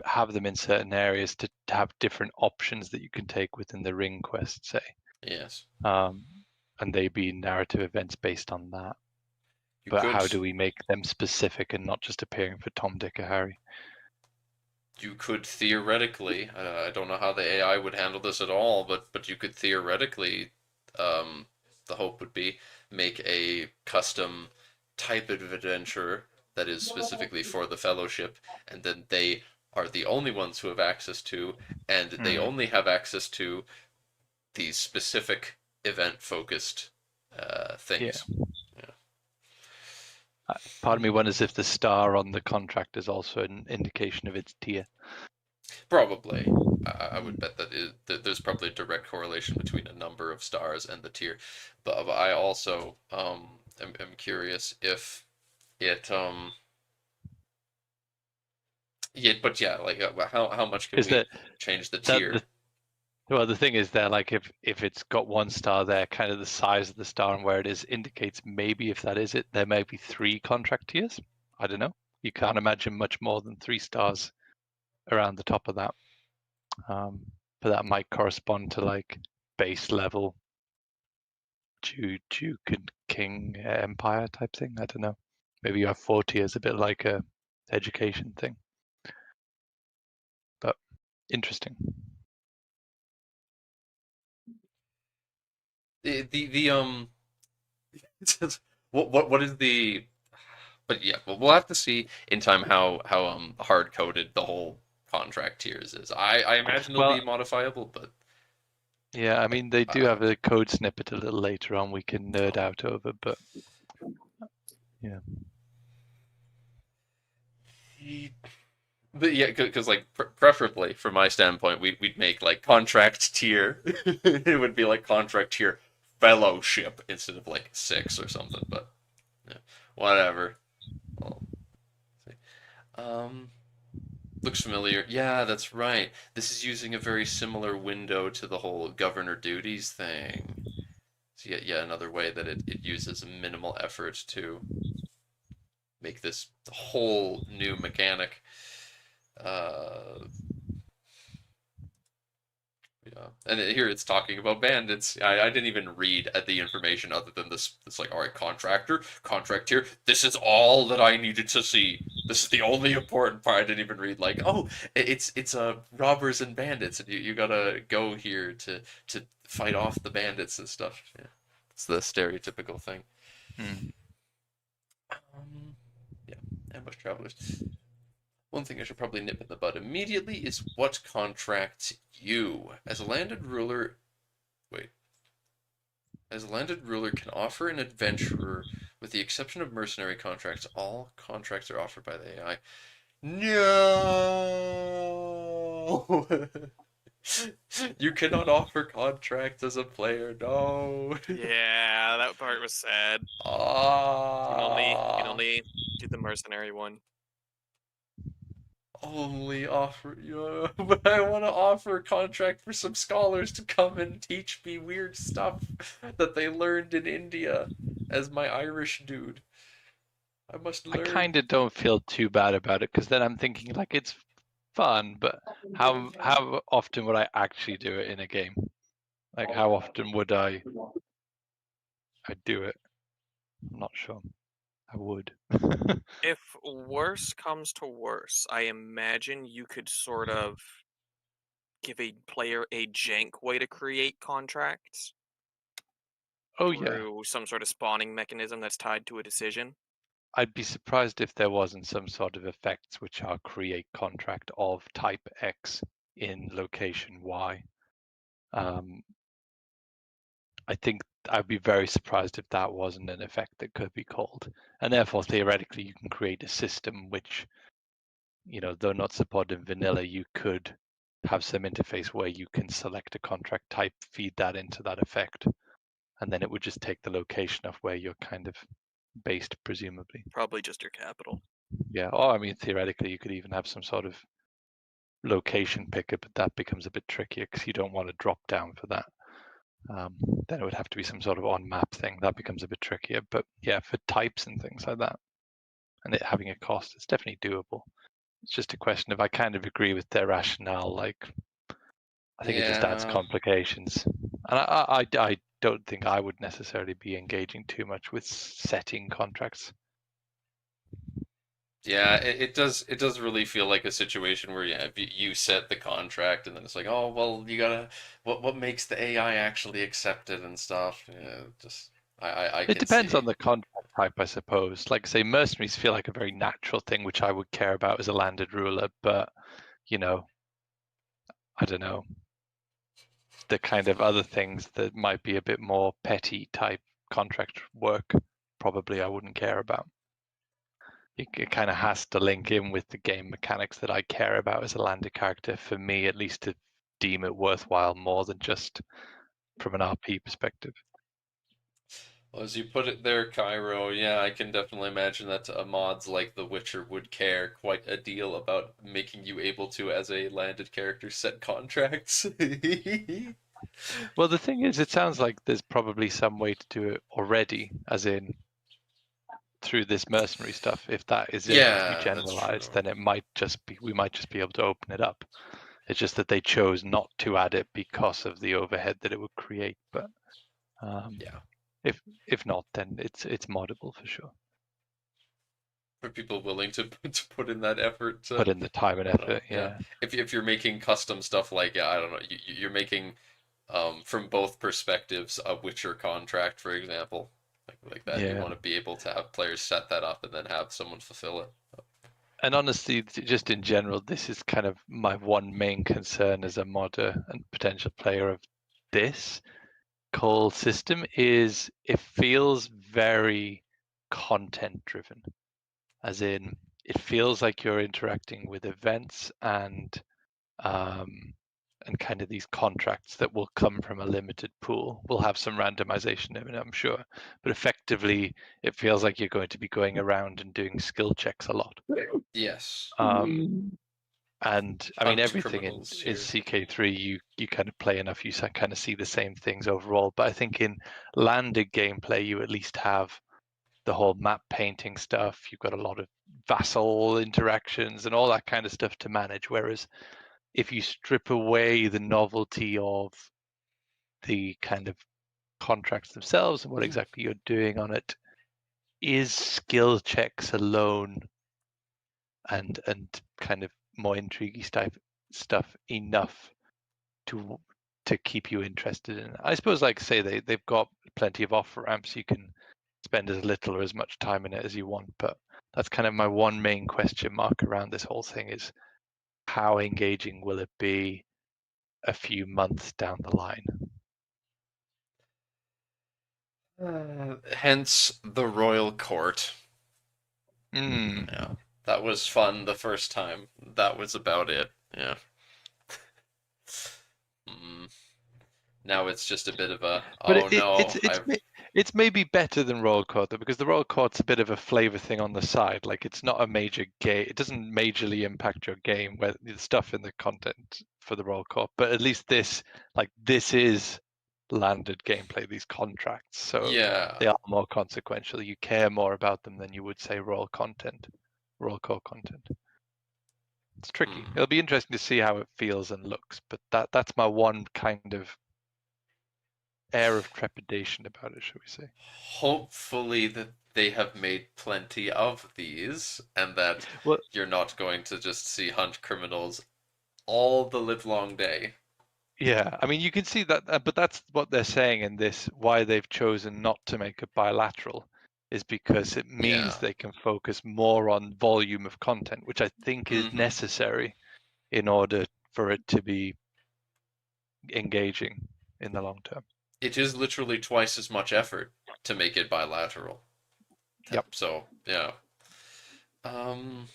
have them in certain areas to have different options that you can take within the Ring Quest, say, yes, and they be narrative events based on that. you But could how do we make them specific and not just appearing for Tom, Dick, or Harry? you could theoretically, I don't know how the AI would handle this at all, but you could theoretically, the hope would be make a custom type of adventure that is specifically for the Fellowship, and then they are the only ones who have access to, and they only have access to these specific event focused things. Part of me wonders if the star on the contract is also an indication of its tier. Probably. I would bet that there's probably a direct correlation between a number of stars and the tier. But I also am curious if it yeah, but yeah, like how much can Is we that change the that tier? well, the thing is there, like if it's got one star there, kind of the size of the star and where it is indicates maybe if that is it, there may be 3 contract tiers. I don't know. You can't imagine much more than 3 stars around the top of that. But that might correspond to like base level Duke and King Empire type thing. I don't know. Maybe you have 4 tiers, a bit like a education thing. But interesting. The what is the but yeah, well, we'll have to see in time how hard coded the whole contract tiers is. I imagine it'll Well, be modifiable, but yeah, I mean they do have a code snippet a little later on we can nerd out over, but yeah. But yeah, because like preferably from my standpoint, we'd make like contract tier. It would be like contract tier fellowship instead of like 6 or something. But yeah, whatever. Well, see. Um, looks familiar. Yeah, that's right. This is using a very similar window to the whole governor duties thing. So yeah, another way that it uses minimal effort to make this whole new mechanic. Uh, Yeah, and here it's talking about bandits. I didn't even read at the information other than this. It's like, all right, contract here. This is all that I needed to see. This is the only important part. I didn't even read like, oh, it's robbers and bandits, and you gotta go here to fight off the bandits and stuff. Yeah, it's the stereotypical thing. Yeah, ambush travelers. One thing I should probably nip in the bud immediately is what contracts you, as a landed ruler. Wait. As a landed ruler can offer an adventurer, with the exception of mercenary contracts, all contracts are offered by the AI. No! You cannot offer contracts as a player, no! Yeah, that part was sad. You can only do the mercenary one. Only offer, yeah, but I want to offer a contract for some scholars to come and teach me weird stuff that they learned in India as my Irish dude. I must I learn. kind of don't feel too bad about it because then I'm thinking like it's fun, but how often would I actually do it in a game? Like how often would I I'd do it. I'm not sure. I would. If worse comes to worse, I imagine you could sort of give a player a jank way to create contracts Oh yeah. through some sort of spawning mechanism that's tied to a decision. I'd be surprised if there wasn't some sort of effects which are create contract of type X in location Y. I think I'd be very surprised if that wasn't an effect that could be called. And therefore, theoretically, you can create a system which, though not supported in vanilla, you could have some interface where you can select a contract type, feed that into that effect, and then it would just take the location of where you're kind of based, presumably. Probably just your capital. Yeah. Or, I mean, theoretically, you could even have some sort of location picker, but that becomes a bit trickier because you don't want to drop down for that. Then it would have to be some sort of on-map thing. That becomes a bit trickier. But yeah, for types and things like that, and it having a cost, it's definitely doable. It's just a question of I kind of agree with their rationale. Like, I think it just adds Yeah. complications, and I don't think I would necessarily be engaging too much with setting contracts. Yeah, it does really feel like a situation where yeah, if you set the contract and then it's like, oh well, you gotta what makes the AI actually accept it and stuff. Yeah, just I It can depends see. on the contract type, I suppose. Like, say, mercenaries feel like a very natural thing, which I would care about as a landed ruler, but I don't know, the kind of other things that might be a bit more petty type contract work, probably I wouldn't care about. It kind of has to link in with the game mechanics that I care about as a landed character, for me at least, to deem it worthwhile more than just from an RP perspective. Well, as you put it there, Cairo, yeah, I can definitely imagine that mods like The Witcher would care quite a deal about making you able to, as a landed character, set contracts. Well, the thing is, it sounds like there's probably some way to do it already, as in through this mercenary stuff. If that is able to be Yeah, that's generalized, true. then we might just be able to open it up. It's just that they chose not to add it because of the overhead that it would create. But Yeah. if not, then it's moddable for sure. For people willing to to put in that effort Put to, in the time and I don't know, effort, yeah. yeah. If you're making custom stuff like, yeah, I don't know, you're making from both perspectives a Witcher contract, for example, like that. You Yeah. want to be able to have players set that up and then have someone fulfill it. And honestly, just in general, this is kind of my one main concern as a modder and potential player of this whole system is it feels very content driven. As in, it feels like you're interacting with events um, and kind of these contracts that will come from a limited pool. We'll have some randomization in it, I'm sure, but effectively, it feels like you're going to be going around and doing skill checks a lot. Yes. And I mean, Hunt everything criminals in here. CK3, you kind of play enough, you kind of see the same things overall. But I think in landed gameplay, you at least have the whole map painting stuff. You've got a lot of vassal interactions and all that kind of stuff to manage. Whereas if you strip away the novelty of the kind of contracts themselves and what exactly you're doing on it, is skill checks alone and kind of more intriguey stuff enough to keep you interested in it? I suppose, like say, they've got plenty of off ramps. You can spend as little or as much time in it as you want, but that's kind of my one main question mark around this whole thing is how engaging will it be a few months down the line? Hence the royal court. Yeah, that was fun the first time. That was about it. Yeah. Mm. Now it's just a bit of a, But oh no, I've it's maybe better than Royal Court though, because the Royal Court's a bit of a flavor thing on the side. Like, it's not a major game. It doesn't majorly impact your game where the stuff in the content for the Royal Court. But at least this is landed gameplay. These contracts, so yeah. they are more consequential. You care more about them than you would say Royal Court content. It's tricky. Hmm. It'll be interesting to see how it feels and looks. But that's my one kind of air of trepidation about it, shall we say? Hopefully that they have made plenty of these, and that Well, you're not going to just see hunt criminals all the livelong day. yeah, I mean, you can see that, but that's what they're saying in this. Why they've chosen not to make it bilateral is because it means Yeah. they can focus more on volume of content, which I think is Mm-hmm. necessary in order for it to be engaging in the long term. It is literally twice as much effort to make it bilateral. Yep. So, yeah. Um,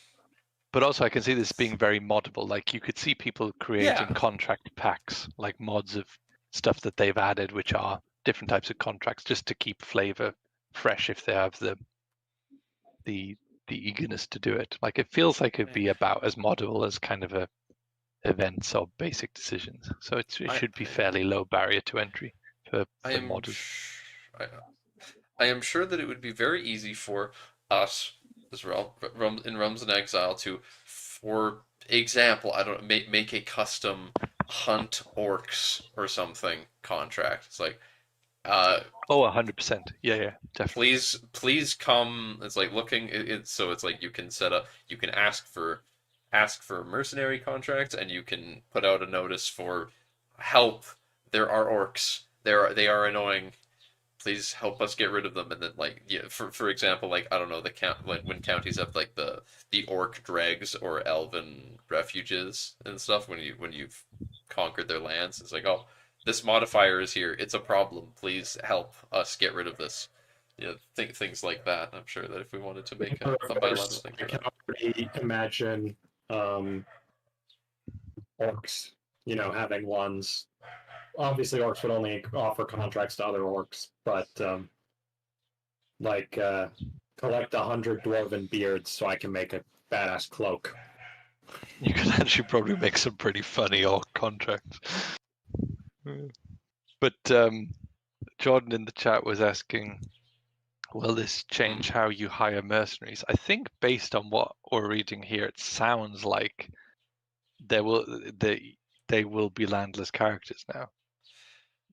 But also, I can see this being very moddable. Like, you could see people creating yeah. contract packs, like mods of stuff that they've added, which are different types of contracts, just to keep flavor fresh if they have the eagerness to do it. Like, it feels like it'd be about as moddable as kind of a events or basic decisions. So it I, should be I, fairly low barrier to entry for I am modders. I am sure that it would be very easy for us as well in Realms in Exile to, for example, I don't make a custom hunt orcs or something contract. It's like, uh, Oh, 100%. Yeah, definitely. please come. It's like looking. So it's like you can set up. You can ask for mercenary contracts, and you can put out a notice for help. There are orcs. They are annoying. Please help us get rid of them. And then like, yeah, for example, like, I don't know, the count when counties have like the orc dregs or elven refuges and stuff, when you've conquered their lands, it's like, oh, this modifier is here, it's a problem, please help us get rid of this. Things like that. I'm sure that if we wanted to make a bilateral thing I for can that. already imagine orcs, having ones. Obviously, orcs would only offer contracts to other orcs, but like collect 100 dwarven beards so I can make a badass cloak. You could actually probably make some pretty funny orc contracts. But Jordan in the chat was asking, will this change how you hire mercenaries? I think based on what we're reading here, it sounds like there will they will be landless characters now.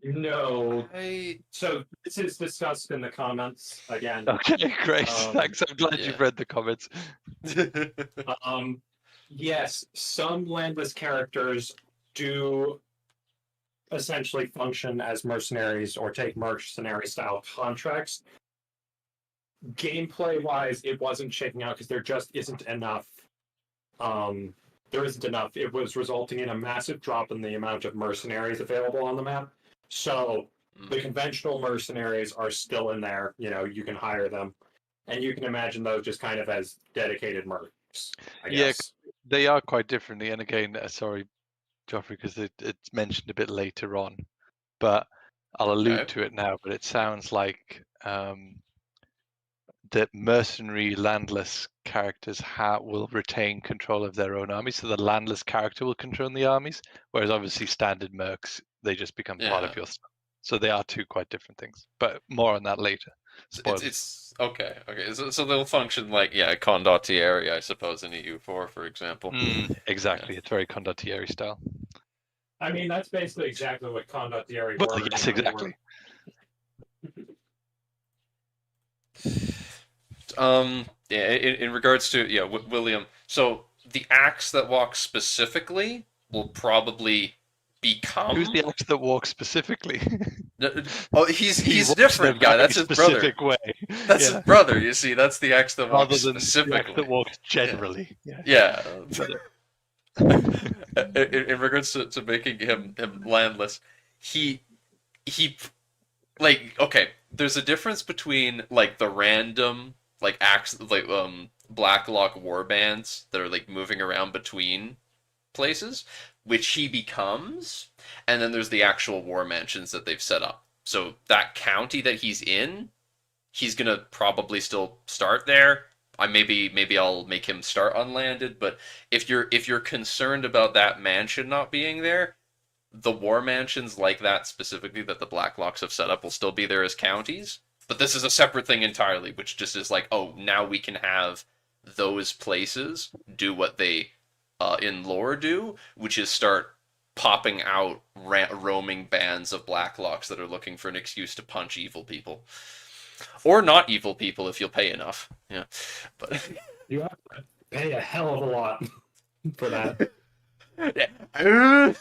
No. I So this is discussed in the comments again. Okay, great. Thanks. I'm glad yeah. you've read the comments. Yes, some landless characters do essentially function as mercenaries or take mercenary style contracts. Gameplay wise, it wasn't shaking out because there just isn't enough. There isn't enough. It was resulting in a massive drop in the amount of mercenaries available on the map. So the conventional mercenaries are still in there. You can hire them, and you can imagine those just kind of as dedicated mercs. I guess. They are quite differently. And again, sorry, Joffrey, because it's mentioned a bit later on, but I'll allude Okay. to it now. But it sounds like that mercenary landless characters will retain control of their own armies. So the landless character will control the armies, whereas obviously standard mercs, they just become part of Yeah. your stuff. So they are two quite different things. But more on that later. Spoilers. It's okay. So they'll function like, yeah, condottieri, I suppose, in EU4, for example. Exactly. It's very condottieri style. I mean, that's basically exactly what condottieri were. Well, yes, exactly. Yeah, in regards to William. So the axe that walks specifically will probably become. Who's the axe that walks specifically? Oh, he's walks different, in a guy. very That's his brother. specific way. That's his brother. You see, that's the axe that Rather walks than the specifically. axe that walks generally. Yeah. In regards to making him landless, he like, okay, there's a difference between like the random like Blacklock warbands that are like moving around between places, which he becomes, and then there's the actual war mansions that they've set up. So that county that he's in, he's gonna probably still start there. Maybe I'll make him start unlanded, but if you're concerned about that mansion not being there, the war mansions like that specifically that the Blacklocks have set up will still be there as counties. But this is a separate thing entirely, which just is like, oh, now we can have those places do what they in lore do, which is start popping out roaming bands of Blacklocks that are looking for an excuse to punch evil people. Or not evil people if you'll pay enough. Yeah. But You have to pay a hell of a lot for that. yeah.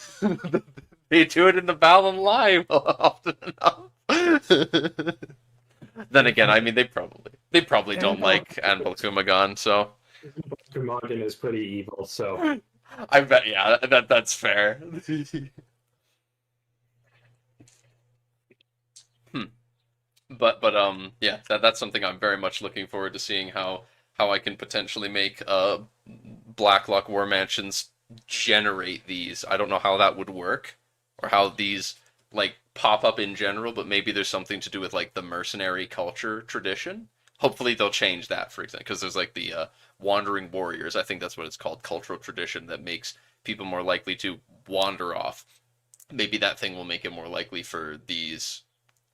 They do it in the Balan Live often enough. Then again, I mean they probably don't like Anvil Kumagan, so Kumagan is pretty evil, so I bet that's fair. But yeah, that's something I'm very much looking forward to seeing how I can potentially make Blacklock War Mansions generate these. I don't know how that would work or how these like pop up in general, but maybe there's something to do with like the mercenary culture tradition. Hopefully they'll change that, for example, because there's like the wandering warriors. I think that's what it's called, cultural tradition that makes people more likely to wander off. Maybe that thing will make it more likely for these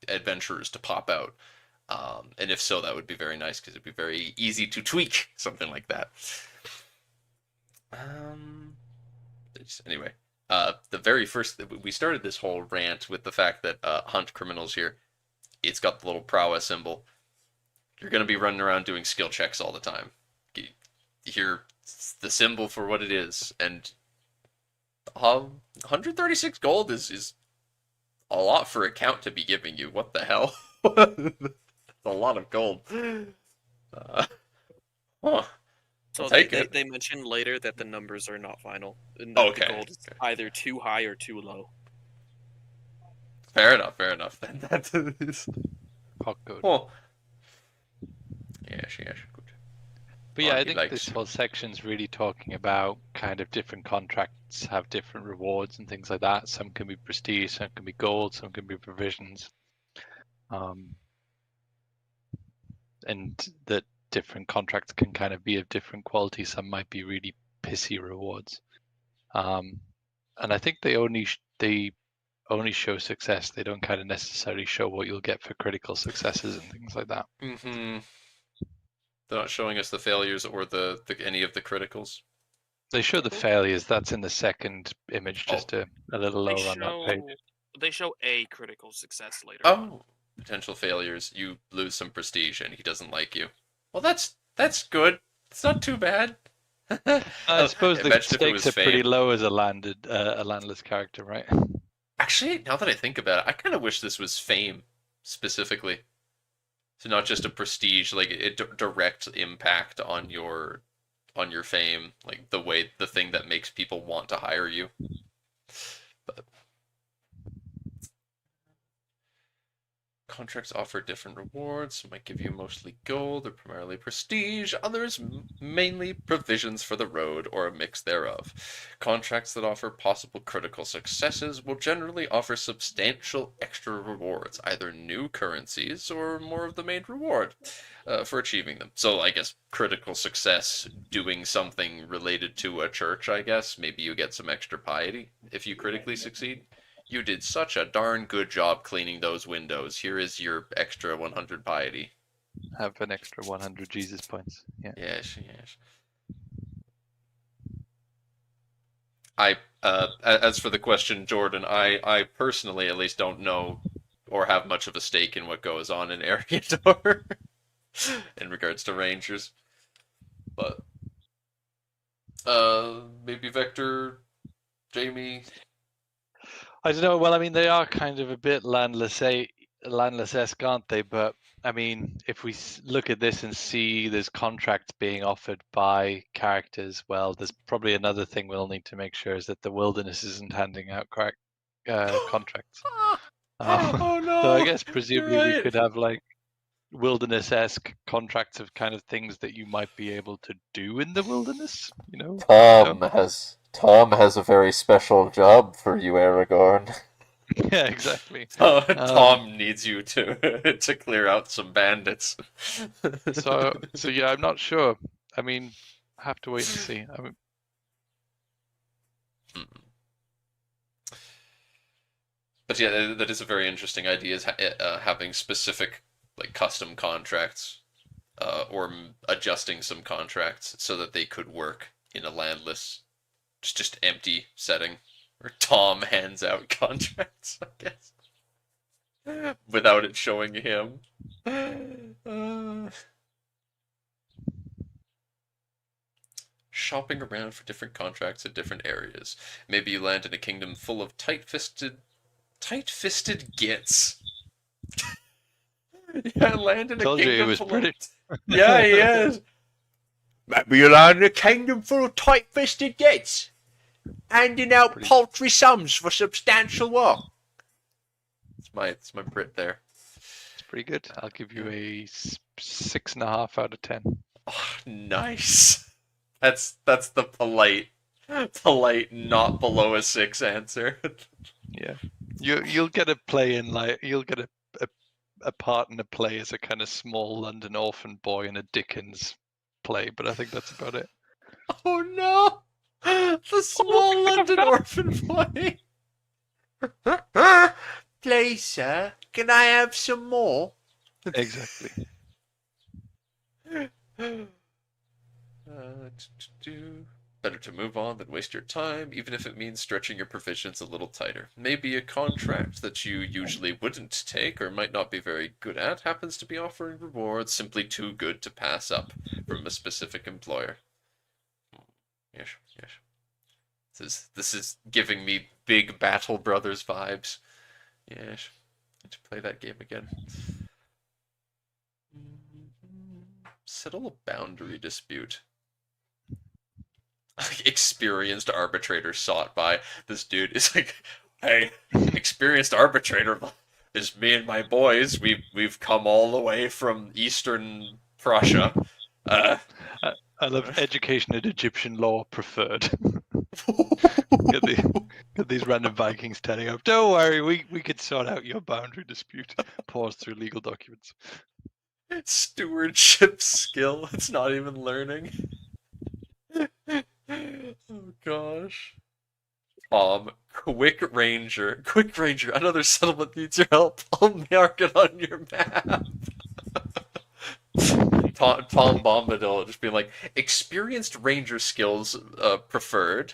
adventurers to pop out. And if so, that would be very nice because it'd be very easy to tweak something like that. Anyway, the very first we started this whole rant with the fact that hunt criminals here. It's got the little prowess symbol. You're gonna be running around doing skill checks all the time. Here, the symbol for what it is, and 136 gold is a lot for a count to be giving you. What the hell? That's a lot of gold. Huh. So Take they, it. they mentioned later that the numbers are not final. And Oh, that okay. the gold is either too high or too low. Fair enough. That is. Hot good. Oh. Yes, good. But yeah, Oh, I he think likes- this whole section's really talking about kind of different contracts have different rewards and things like that. Some can be prestige, some can be gold, some can be provisions. And that different contracts can kind of be of different quality. Some might be really pissy rewards. And I think they only show success. They don't kind of necessarily show what you'll get for critical successes and things like that. Mm-hmm. They're not showing us the failures or the any of the criticals. They show the failures. That's in the second image, just a little They lower on that page. they show a critical success later. Oh, potential failures. You lose some prestige, and he doesn't like you. Well, that's good. It's not too bad. I suppose the Imagine if it was stakes are pretty fame. low as a landless character, right? Actually, now that I think about it, I kind of wish this was fame specifically. So not just a prestige, like it direct impact on your fame, like the thing that makes people want to hire you. But contracts offer different rewards. Some might give you mostly gold or primarily prestige. Others mainly provisions for the road or a mix thereof. Contracts that offer possible critical successes will generally offer substantial extra rewards, either new currencies or more of the main reward for achieving them. So I guess critical success doing something related to a church, I guess. Maybe you get some extra piety if you critically succeed. You did such a darn good job cleaning those windows. Here is your extra 100 piety. Have an extra 100 Jesus points. Yeah. Yes. As for the question, Jordan, I personally at least don't know or have much of a stake in what goes on in Eriador in regards to Rangers. But maybe Vector, Jamie. I don't know. Well, I mean, they are kind of a bit landless-esque, aren't they? But I mean, if we look at this and see there's contracts being offered by characters, well, there's probably another thing we'll need to make sure is that the wilderness isn't handing out contracts. Oh no! So I guess presumably You're right. we could have like wilderness-esque contracts of kind of things that you might be able to do in the wilderness. You know, Tom has a very special job for you, Aragorn. Yeah, exactly. Tom needs you to to clear out some bandits. So yeah, I'm not sure. I mean, I have to wait and see. I mean, But yeah, that is a very interesting idea. Is having specific like custom contracts, or adjusting some contracts so that they could work in a landless, just empty setting. Or Tom hands out contracts, I guess. Without it showing him. Shopping around for different contracts in different areas. Maybe you land in a kingdom full of tight-fisted gits. Yeah, land in a Told you he kingdom was full British. of... Yeah, he is. Maybe you land in a kingdom full of tight-fisted gits, handing out paltry sums for substantial work. It's my Brit there. It's pretty good. I'll give you a 6.5 out of 10. Oh, nice. That's the polite, not below a 6 answer. Yeah, you'll get a play in you'll get a part in a play as a kind of small London orphan boy in a Dickens play, but I think that's about it. Oh no! The small London orphan boy. Please, sir, can I have some more? Exactly. Better to move on than waste your time, even if it means stretching your provisions a little tighter. Maybe a contract that you usually wouldn't take or might not be very good at happens to be offering rewards simply too good to pass up from a specific employer. Yes, yes. This is giving me big Battle Brothers vibes. Yes. Need to play that game again. Settle a boundary dispute. Experienced arbitrator sought by. This dude is like, hey, experienced arbitrator. Is me and my boys. We've come all the way from Eastern Prussia. I love education and Egyptian law preferred. Get these random Vikings turning up. Don't worry, we could sort out your boundary dispute. Pause through legal documents. Stewardship skill. It's not even learning. Oh gosh. Quick Ranger. Quick Ranger, another settlement needs your help. I'll mark it on your map. Tom Bombadil just being like, experienced ranger skills preferred.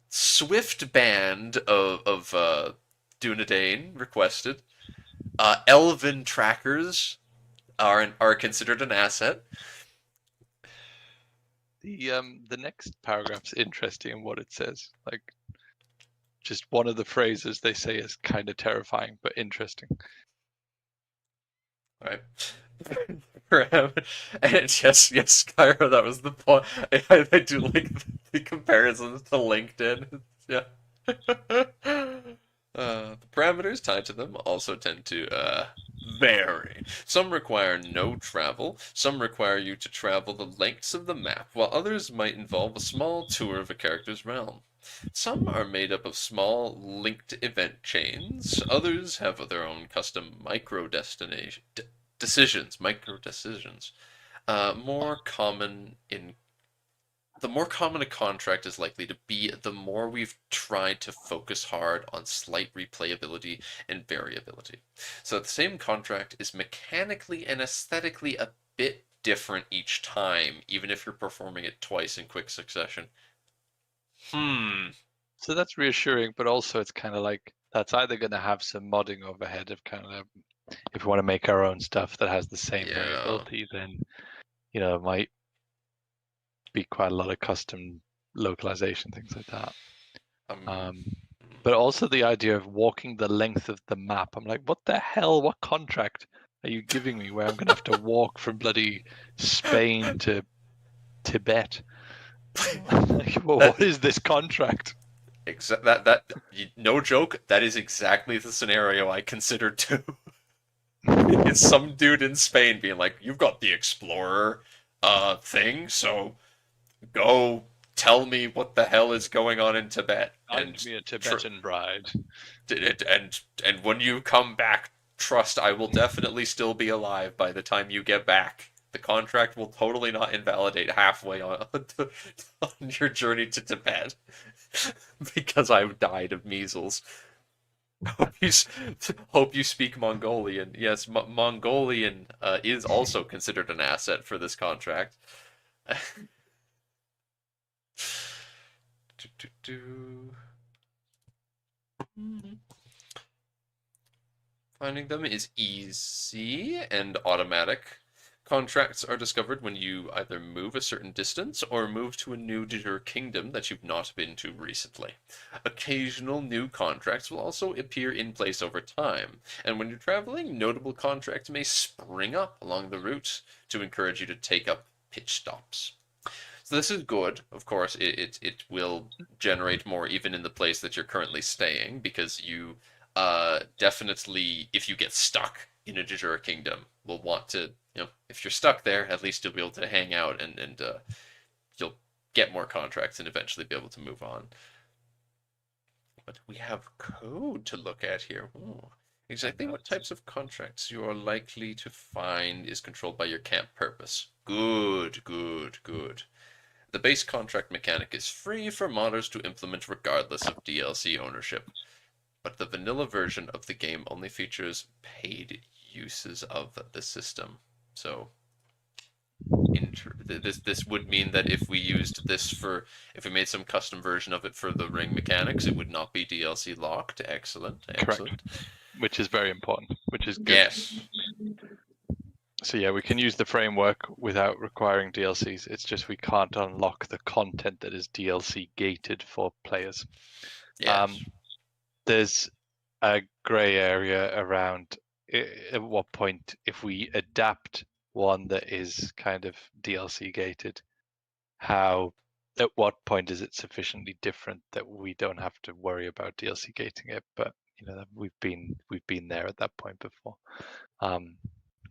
Swift band of Dunedain requested. Elven trackers are considered an asset. The next paragraph's interesting in what it says. Like, just one of the phrases they say is kind of terrifying but interesting. Right. And yes, Skyro, that was the point. I do like the comparisons to LinkedIn. Yeah. The parameters tied to them also tend to vary. Some require no travel, some require you to travel the lengths of the map, while others might involve a small tour of a character's realm. Some are made up of small linked event chains, others have their own custom micro decisions. The more common a contract is likely to be, the more we've tried to focus hard on slight replayability and variability. So the same contract is mechanically and aesthetically a bit different each time, even if you're performing it twice in quick succession. So that's reassuring, but also it's kind of like that's either going to have some modding overhead of kind of, if we want to make our own stuff that has the same variability, then it might be quite a lot of custom localization, things like that. But also the idea of walking the length of the map. I'm like, what the hell? What contract are you giving me where I'm going to have to walk from bloody Spain to Tibet? Like, well, what is this contract? No joke, that is exactly the scenario I considered too. It's some dude in Spain being like, you've got the Explorer thing, so go tell me what the hell is going on in Tibet. Find me a Tibetan bride. And when you come back, trust I will definitely still be alive by the time you get back. The contract will totally not invalidate halfway on your journey to Tibet. Because I've died of measles. Hope you speak Mongolian. Yes, Mongolian is also considered an asset for this contract. do. Finding them is easy and automatic. Contracts are discovered when you either move a certain distance or move to a new digital kingdom that you've not been to recently. Occasional new contracts will also appear in place over time, and when you're traveling, notable contracts may spring up along the route to encourage you to take up pitch stops. So this is good. Of course, it will generate more even in the place that you're currently staying because you definitely, if you get stuck in a Jajura kingdom, will want to, if you're stuck there, at least you'll be able to hang out and you'll get more contracts and eventually be able to move on. But we have code to look at here. Ooh. Exactly what types of contracts you are likely to find is controlled by your camp purpose. Good, good, good. The base contract mechanic is free for modders to implement regardless of DLC ownership, but the vanilla version of the game only features paid uses of the system. So this would mean that if we used this if we made some custom version of it for the ring mechanics, it would not be DLC locked. Excellent, excellent. Correct. Which is very important, which is good. Yes. So yeah, we can use the framework without requiring DLCs. It's just we can't unlock the content that is DLC gated for players. Yes. There's a grey area around at what point, if we adapt one that is kind of DLC gated, at what point is it sufficiently different that we don't have to worry about DLC gating it? But we've been there at that point before.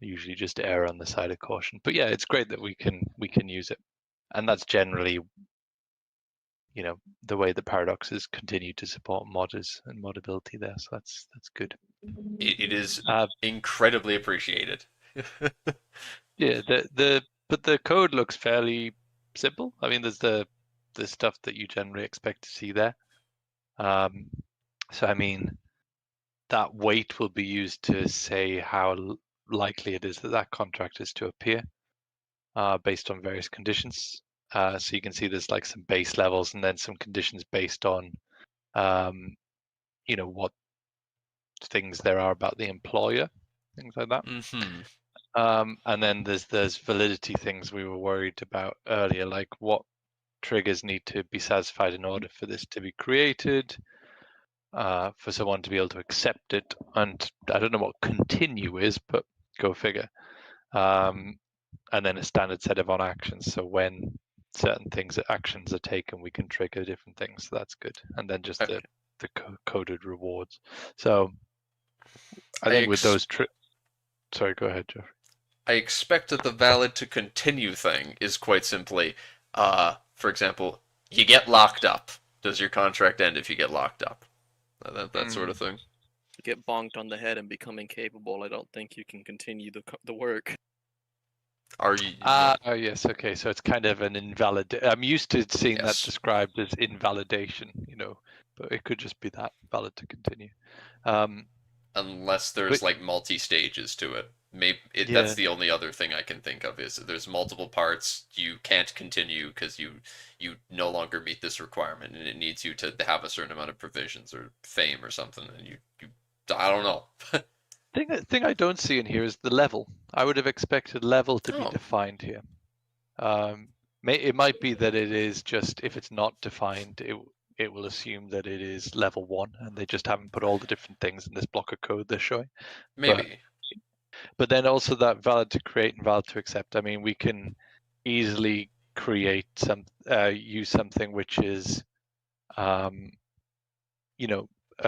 Usually just err on the side of caution. But yeah, it's great that we can use it, and that's generally the way that Paradoxes continue to support modders and modability there. So that's good. It is incredibly appreciated. Yeah, but the code looks fairly simple. I mean, there's the stuff that you generally expect to see there. So I mean, that weight will be used to say how likely it is that contract is to appear, based on various conditions. So you can see there's like some base levels and then some conditions based on, what things there are about the employer, things like that. Mm-hmm. And then there's validity things we were worried about earlier, like what triggers need to be satisfied in order for this to be created, for someone to be able to accept it. And I don't know what continue is, but go figure. And then a standard set of on actions. So when certain actions are taken, we can trigger different things. So that's good. And then just the coded rewards. So I think with those sorry, go ahead, Jeff. I expect that the valid to continue thing is quite simply, for example, you get locked up. Does your contract end if you get locked up? That sort of thing. You get bonked on the head and become incapable. I don't think you can continue the work. Are you? Oh yes, okay. So it's kind of an invalid. I'm used to seeing that described as invalidation, but it could just be that valid to continue. Unless there's like multi-stages to it. That's the only other thing I can think of is there's multiple parts. You can't continue because you no longer meet this requirement, and it needs you to have a certain amount of provisions or fame or something, and you I don't know. Thing I don't see in here is the level. I would have expected level to be defined here. It might be that it is just, if it's not defined, it will assume that it is level 1, and they just haven't put all the different things in this block of code they're showing. Maybe. But then also that valid to create and valid to accept. I mean, we can easily create use something which is, a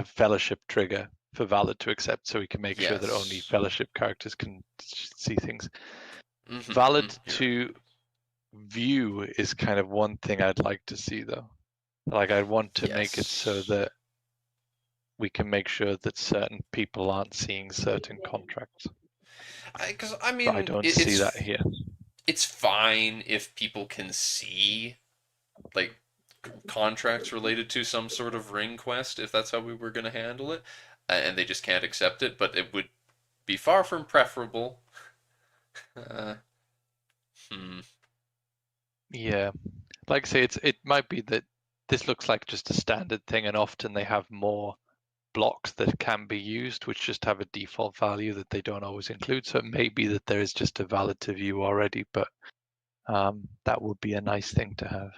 fellowship trigger for valid to accept, so we can make sure that only fellowship characters can see things. Mm-hmm, Valid to view is kind of one thing I'd like to see, though. Like, I want to make it so that we can make sure that certain people aren't seeing certain contracts. Because I mean, but I don't see that here. It's fine if people can see, like, contracts related to some sort of ring quest, if that's how we were going to handle it, and they just can't accept it. But it would be far from preferable. Yeah, like I say, it might be that this looks like just a standard thing, and often they have more blocks that can be used, which just have a default value that they don't always include. So it may be that there is just a valid to view already, but that would be a nice thing to have.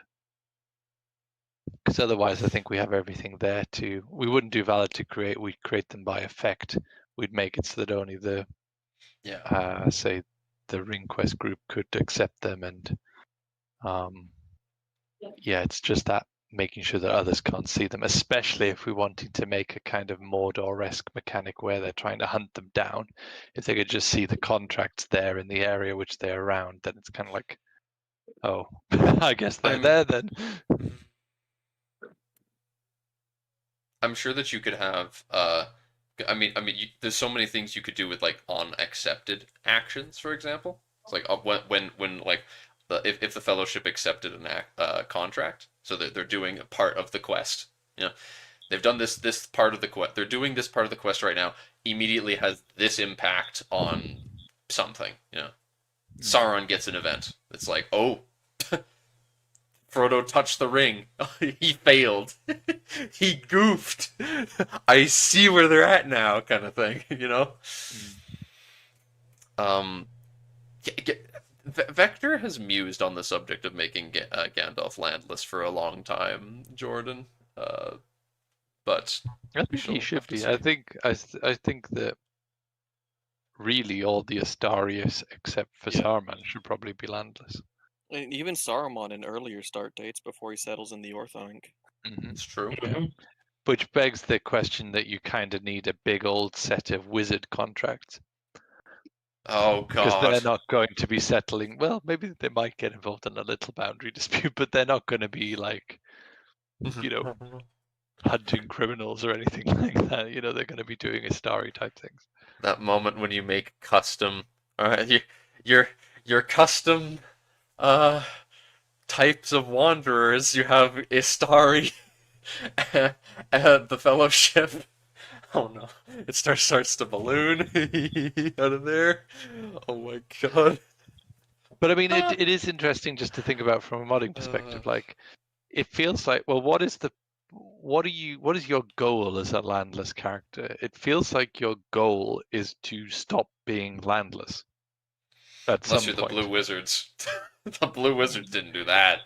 Because otherwise, I think we have everything there to. We wouldn't do valid to create. We'd create them by effect. We'd make it so that only the say the ring quest group could accept them, and it's just that making sure that others can't see them, especially if we wanted to make a kind of Mordor-esque mechanic where they're trying to hunt them down. If they could just see the contracts there in the area which they're around, then it's kind of like, oh, I guess they're there then. I'm sure that you could have. There's so many things you could do with like unaccepted actions, for example. It's like when like if the Fellowship accepted an contract, so that they're doing a part of the quest. You know, they've done this part of the quest. They're doing this part of the quest right now. Immediately has this impact on something. You know, Sauron gets an event. It's like, oh. Frodo touched the ring. He failed. He goofed. I see where they're at now, kind of thing, you know? Vector has mused on the subject of making Gandalf landless for a long time, Jordan. But I think he should be. I think that really all the Astarias except for Saruman should probably be landless. And even Saruman in earlier start dates before he settles in the Orthanc. It's true. Which begs the question that you kind of need a big old set of wizard contracts. Oh, God. Because they're not going to be settling. Well, maybe they might get involved in a little boundary dispute, but they're not going to be like, you know, hunting criminals or anything like that. You know, they're going to be doing Astari type things. That moment when you make custom, your custom types of wanderers. You have Istari, the Fellowship. Oh no! It starts to balloon out of there. Oh my god! But I mean, it is interesting just to think about from a modding perspective. Like, it feels like, well, what is your goal as a landless character? It feels like your goal is to stop being landless. Unless you're the Blue Wizards. The Blue Wizards didn't do that.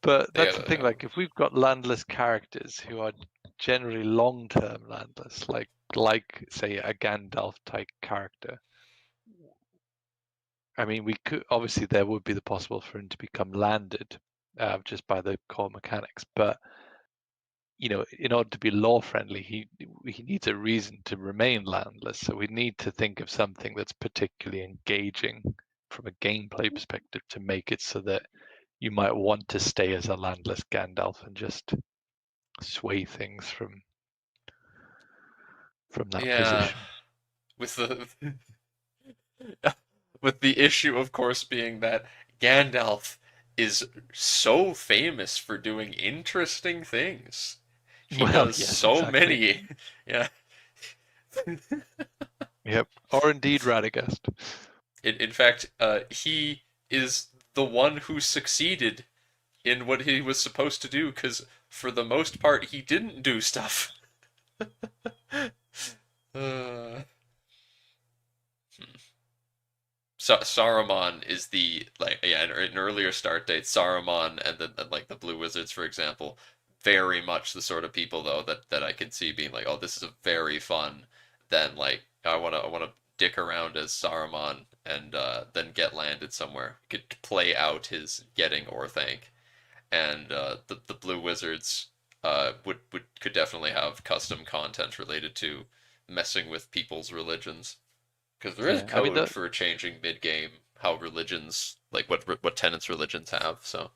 But that's the thing, like, if we've got landless characters who are generally long-term landless, like say a Gandalf type character, I mean, we could obviously there would be the possible for him to become landed just by the core mechanics, but you know, in order to be law friendly, he needs a reason to remain landless. So we need to think of something that's particularly engaging from a gameplay perspective to make it so that you might want to stay as a landless Gandalf and just sway things from that position. With the issue, of course, being that Gandalf is so famous for doing interesting things. He does many. Yeah. Yep. Or indeed Radagast. In fact, he is the one who succeeded in what he was supposed to do, because for the most part, he didn't do stuff. Saruman is the in earlier start dates, Saruman and the Blue Wizards, for example, very much the sort of people though that I can see being like, oh, this is a very fun. Then like I wanna dick around as Saruman and then get landed somewhere. Could play out his getting Orthanc, and the Blue Wizards could definitely have custom content related to messing with people's religions. Because there is code for changing mid-game how religions, like what tenants religions have. So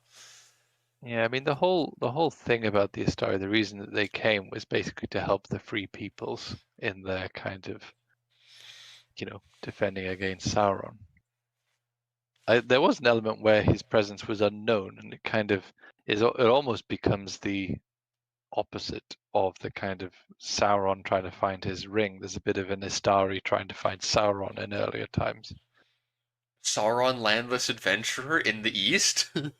yeah, I mean the whole thing about the Astari, the reason that they came was basically to help the free peoples in their kind of, you know, defending against Sauron. There was an element where his presence was unknown, and it kind of it almost becomes the opposite of the kind of Sauron trying to find his ring. There's a bit of an Istari trying to find Sauron in earlier times. Sauron landless adventurer in the east? We're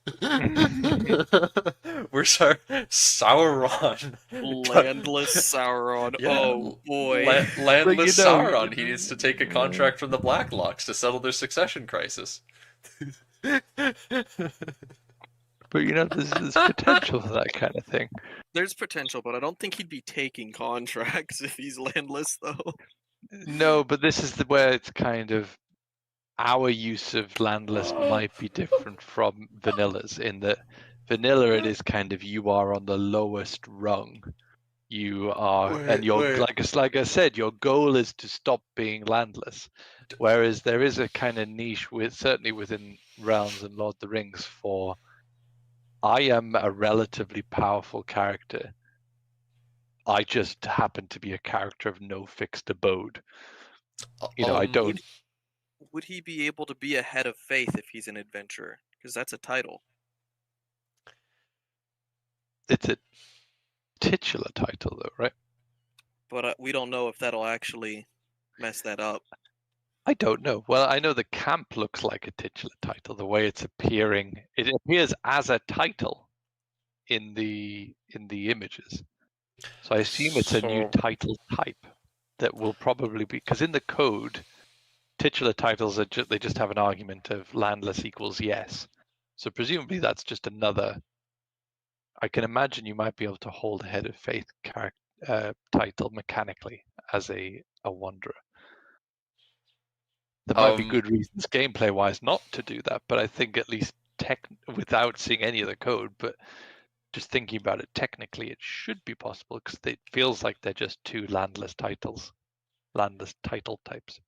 Sauron. Landless Sauron. Yeah, Oh boy. landless But Sauron. He needs to take a contract from the Blacklocks to settle their succession crisis. there's potential for that kind of thing. There's potential, but I don't think he'd be taking contracts if he's landless, though. No, but this is where it's kind of our use of landless might be different from vanilla's in that vanilla it is kind of you are on the lowest rung. You are, and Wait. like I said, your goal is to stop being landless. Whereas there is a kind of niche certainly within Realms and Lord of the Rings for I am a relatively powerful character. I just happen to be a character of no fixed abode. I don't. Would he be able to be a head of faith if he's an adventurer? Because that's a title. It's a titular title, though, right? But we don't know if that'll actually mess that up. I don't know. Well, I know the camp looks like a titular title. The way it's appearing, it appears as a title in the images. So I assume it's a new title type that will probably be because in the code, titular titles are they just have an argument of landless equals yes. So presumably that's just another. I can imagine you might be able to hold a head of faith title mechanically as a wanderer. There might be good reasons gameplay wise not to do that, but I think at least without seeing any of the code, but just thinking about it technically, it should be possible because it feels like they're just two landless title types.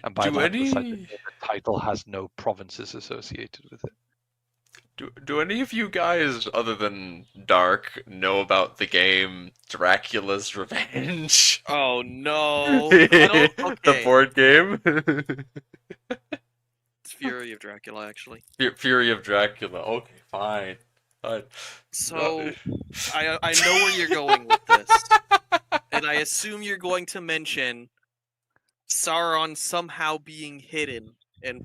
And by landless, I think the title has no provinces associated with it. Do any of you guys, other than Dark, know about the game Dracula's Revenge? Oh no! The board game. It's Fury of Dracula, actually. Fury of Dracula. Okay, fine. So I know where you're going with this, and I assume you're going to mention Sauron somehow being hidden and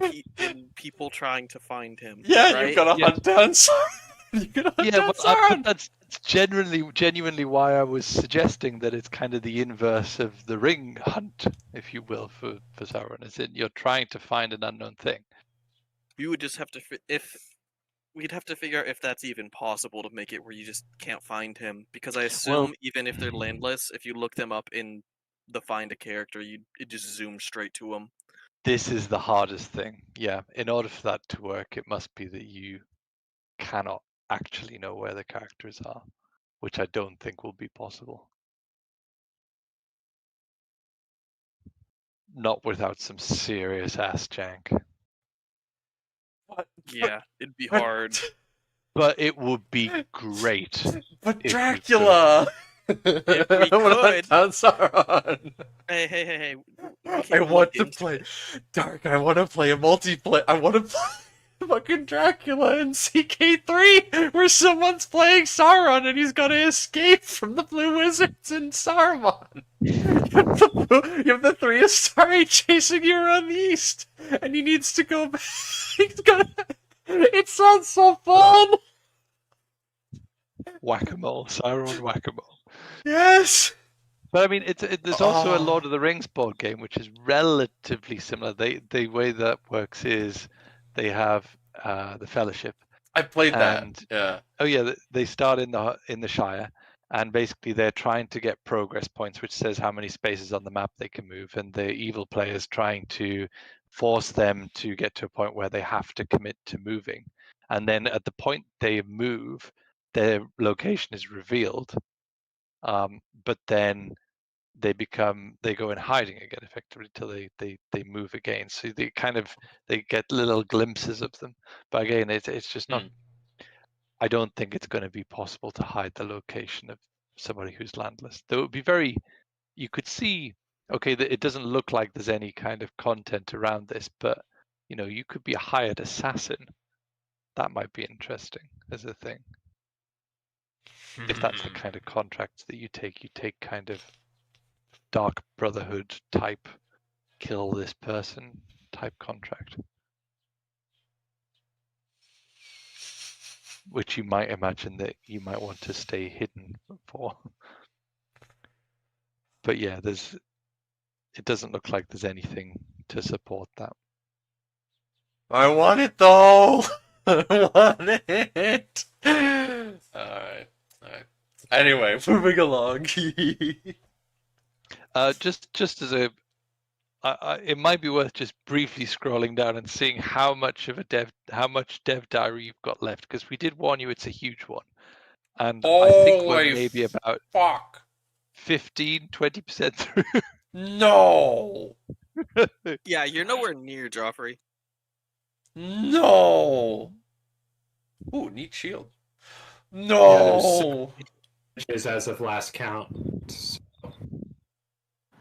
people trying to find him. Yeah, right? you've got to hunt down Sauron. That's genuinely why I was suggesting that it's kind of the inverse of the ring hunt, if you will, for Sauron. As in, you're trying to find an unknown thing. You would just have to we'd have to figure out if that's even possible to make it where you just can't find him, because I assume even if they're landless, if you look them up in the find a character, it just zooms straight to them. This is the hardest thing. Yeah, in order for that to work, it must be that you cannot actually know where the characters are, which I don't think will be possible. Not without some serious ass jank. Yeah, it'd be hard. But it would be great. But Dracula! If we could. Sauron. Hey. I want to play Dark. I want to play a multiplayer. I want to play fucking Dracula in CK3 where someone's playing Sauron and he's got to escape from the Blue Wizards in Saruman. You have the three Astari chasing you around the east and he needs to go back. It sounds so fun! Whack-a-mole, Sauron whack-a-mole. Yes! But I mean, there's also a Lord of the Rings board game, which is relatively similar. The way that works is they have the Fellowship. I played that. Yeah. Oh yeah, they start in the Shire, and basically they're trying to get progress points, which says how many spaces on the map they can move, and the evil players trying to force them to get to a point where they have to commit to moving, and then at the point they move, their location is revealed. But then they go in hiding again effectively till they move again. So they get little glimpses of them. But again, it's just not. I don't think it's going to be possible to hide the location of somebody who's landless. There would be you could see, okay, that it doesn't look like there's any kind of content around this, but you could be a hired assassin. That might be interesting as a thing. If that's the kind of contracts that you take kind of Dark Brotherhood type, kill this person type contract, which you might imagine that you might want to stay hidden for. But yeah, it doesn't look like there's anything to support that. I want it though. I want it. Alright. Anyway, moving along. Just as a, it might be worth just briefly scrolling down and seeing how much dev diary you've got left, because we did warn you it's a huge one, and I think we're Holy maybe about fuck. 15-20% through. No. Yeah, you're nowhere near Joffrey. No. Ooh, neat shield. Yeah, there's No. is as of last count.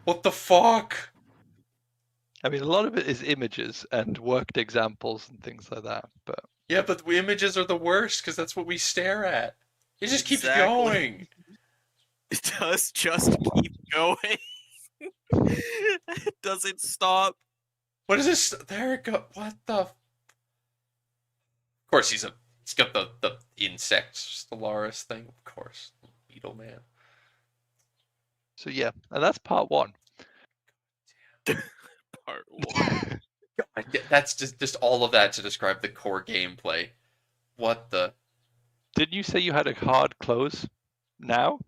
What the fuck? I mean, a lot of it is images and worked examples and things like that, but Yeah, but the images are the worst because that's what we stare at. It just keeps Exactly. going. It does just keep going. It doesn't stop. What is this? There it go. What the? Of course, he's got the insect Stellaris thing. Of course, Beetle Man. so yeah, and that's part one. Part 1. That's just all of that to describe the core gameplay. What the? Didn't you say you had a hard close now?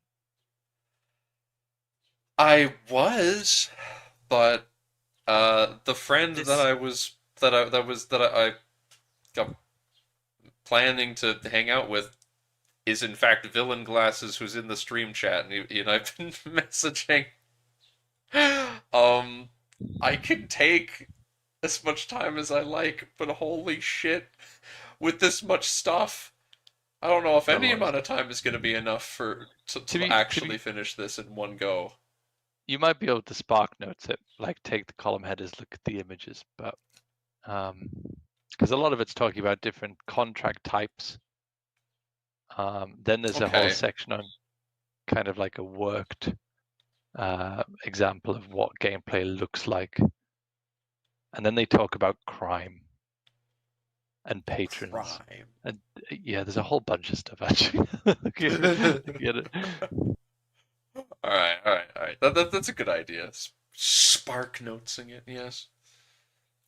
I was, but the friend This- that I got planning to hang out with is in fact Villain Glasses, who's in the stream chat, and I've been messaging. I can take as much time as I like, but holy shit, with this much stuff, I don't know if any amount of time is going to be enough to actually finish this in one go. You might be able to spark notes it, like take the column headers, look at the images, but because a lot of it's talking about different contract types. Then there's a whole Okay. section on kind of like a worked example of what gameplay looks like, and then they talk about crime and patrons. Crime. And yeah, there's a whole bunch of stuff actually. Get it? All right. That's a good idea. Spark notesing it, yes.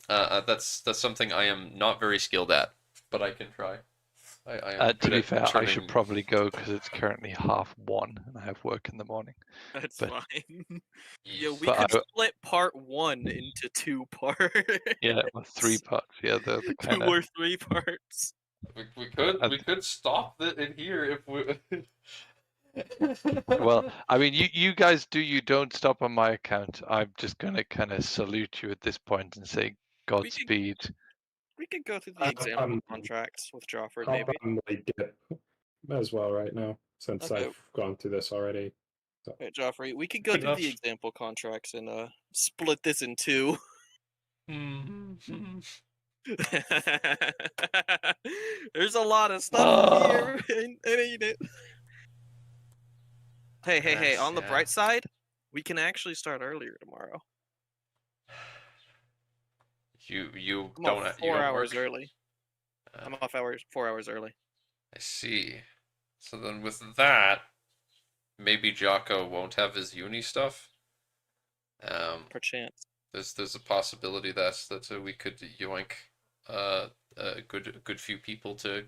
That's something I am not very skilled at, but I can try. I am To good be at fair, I turning- should probably go because it's currently 1:30 and I have work in the morning. That's But- fine. Yeah, we But could split part 1 into 2 parts. Yeah, well, 3 parts. Yeah, the 2 kind or of. 3 parts. We could stop it in here if we. Well, I mean, you guys you don't stop on my account. I'm just gonna kind of salute you at this point and say Godspeed. We could go through the example contracts with Joffrey, I'll maybe. probably dip as well right now since Okay. I've gone through this already. Right, Joffrey, we could go Good through the enough. example contracts and split this in 2. There's a lot of stuff here. I need it. Hey, Yes, on the yeah. bright side, we can actually start earlier tomorrow. You I'm don't off you 4 don't hours work? early. I'm off 4 hours early. I see. So then with that, maybe Jocko won't have his uni stuff. Perchance. There's a possibility that we could yoink a good few people to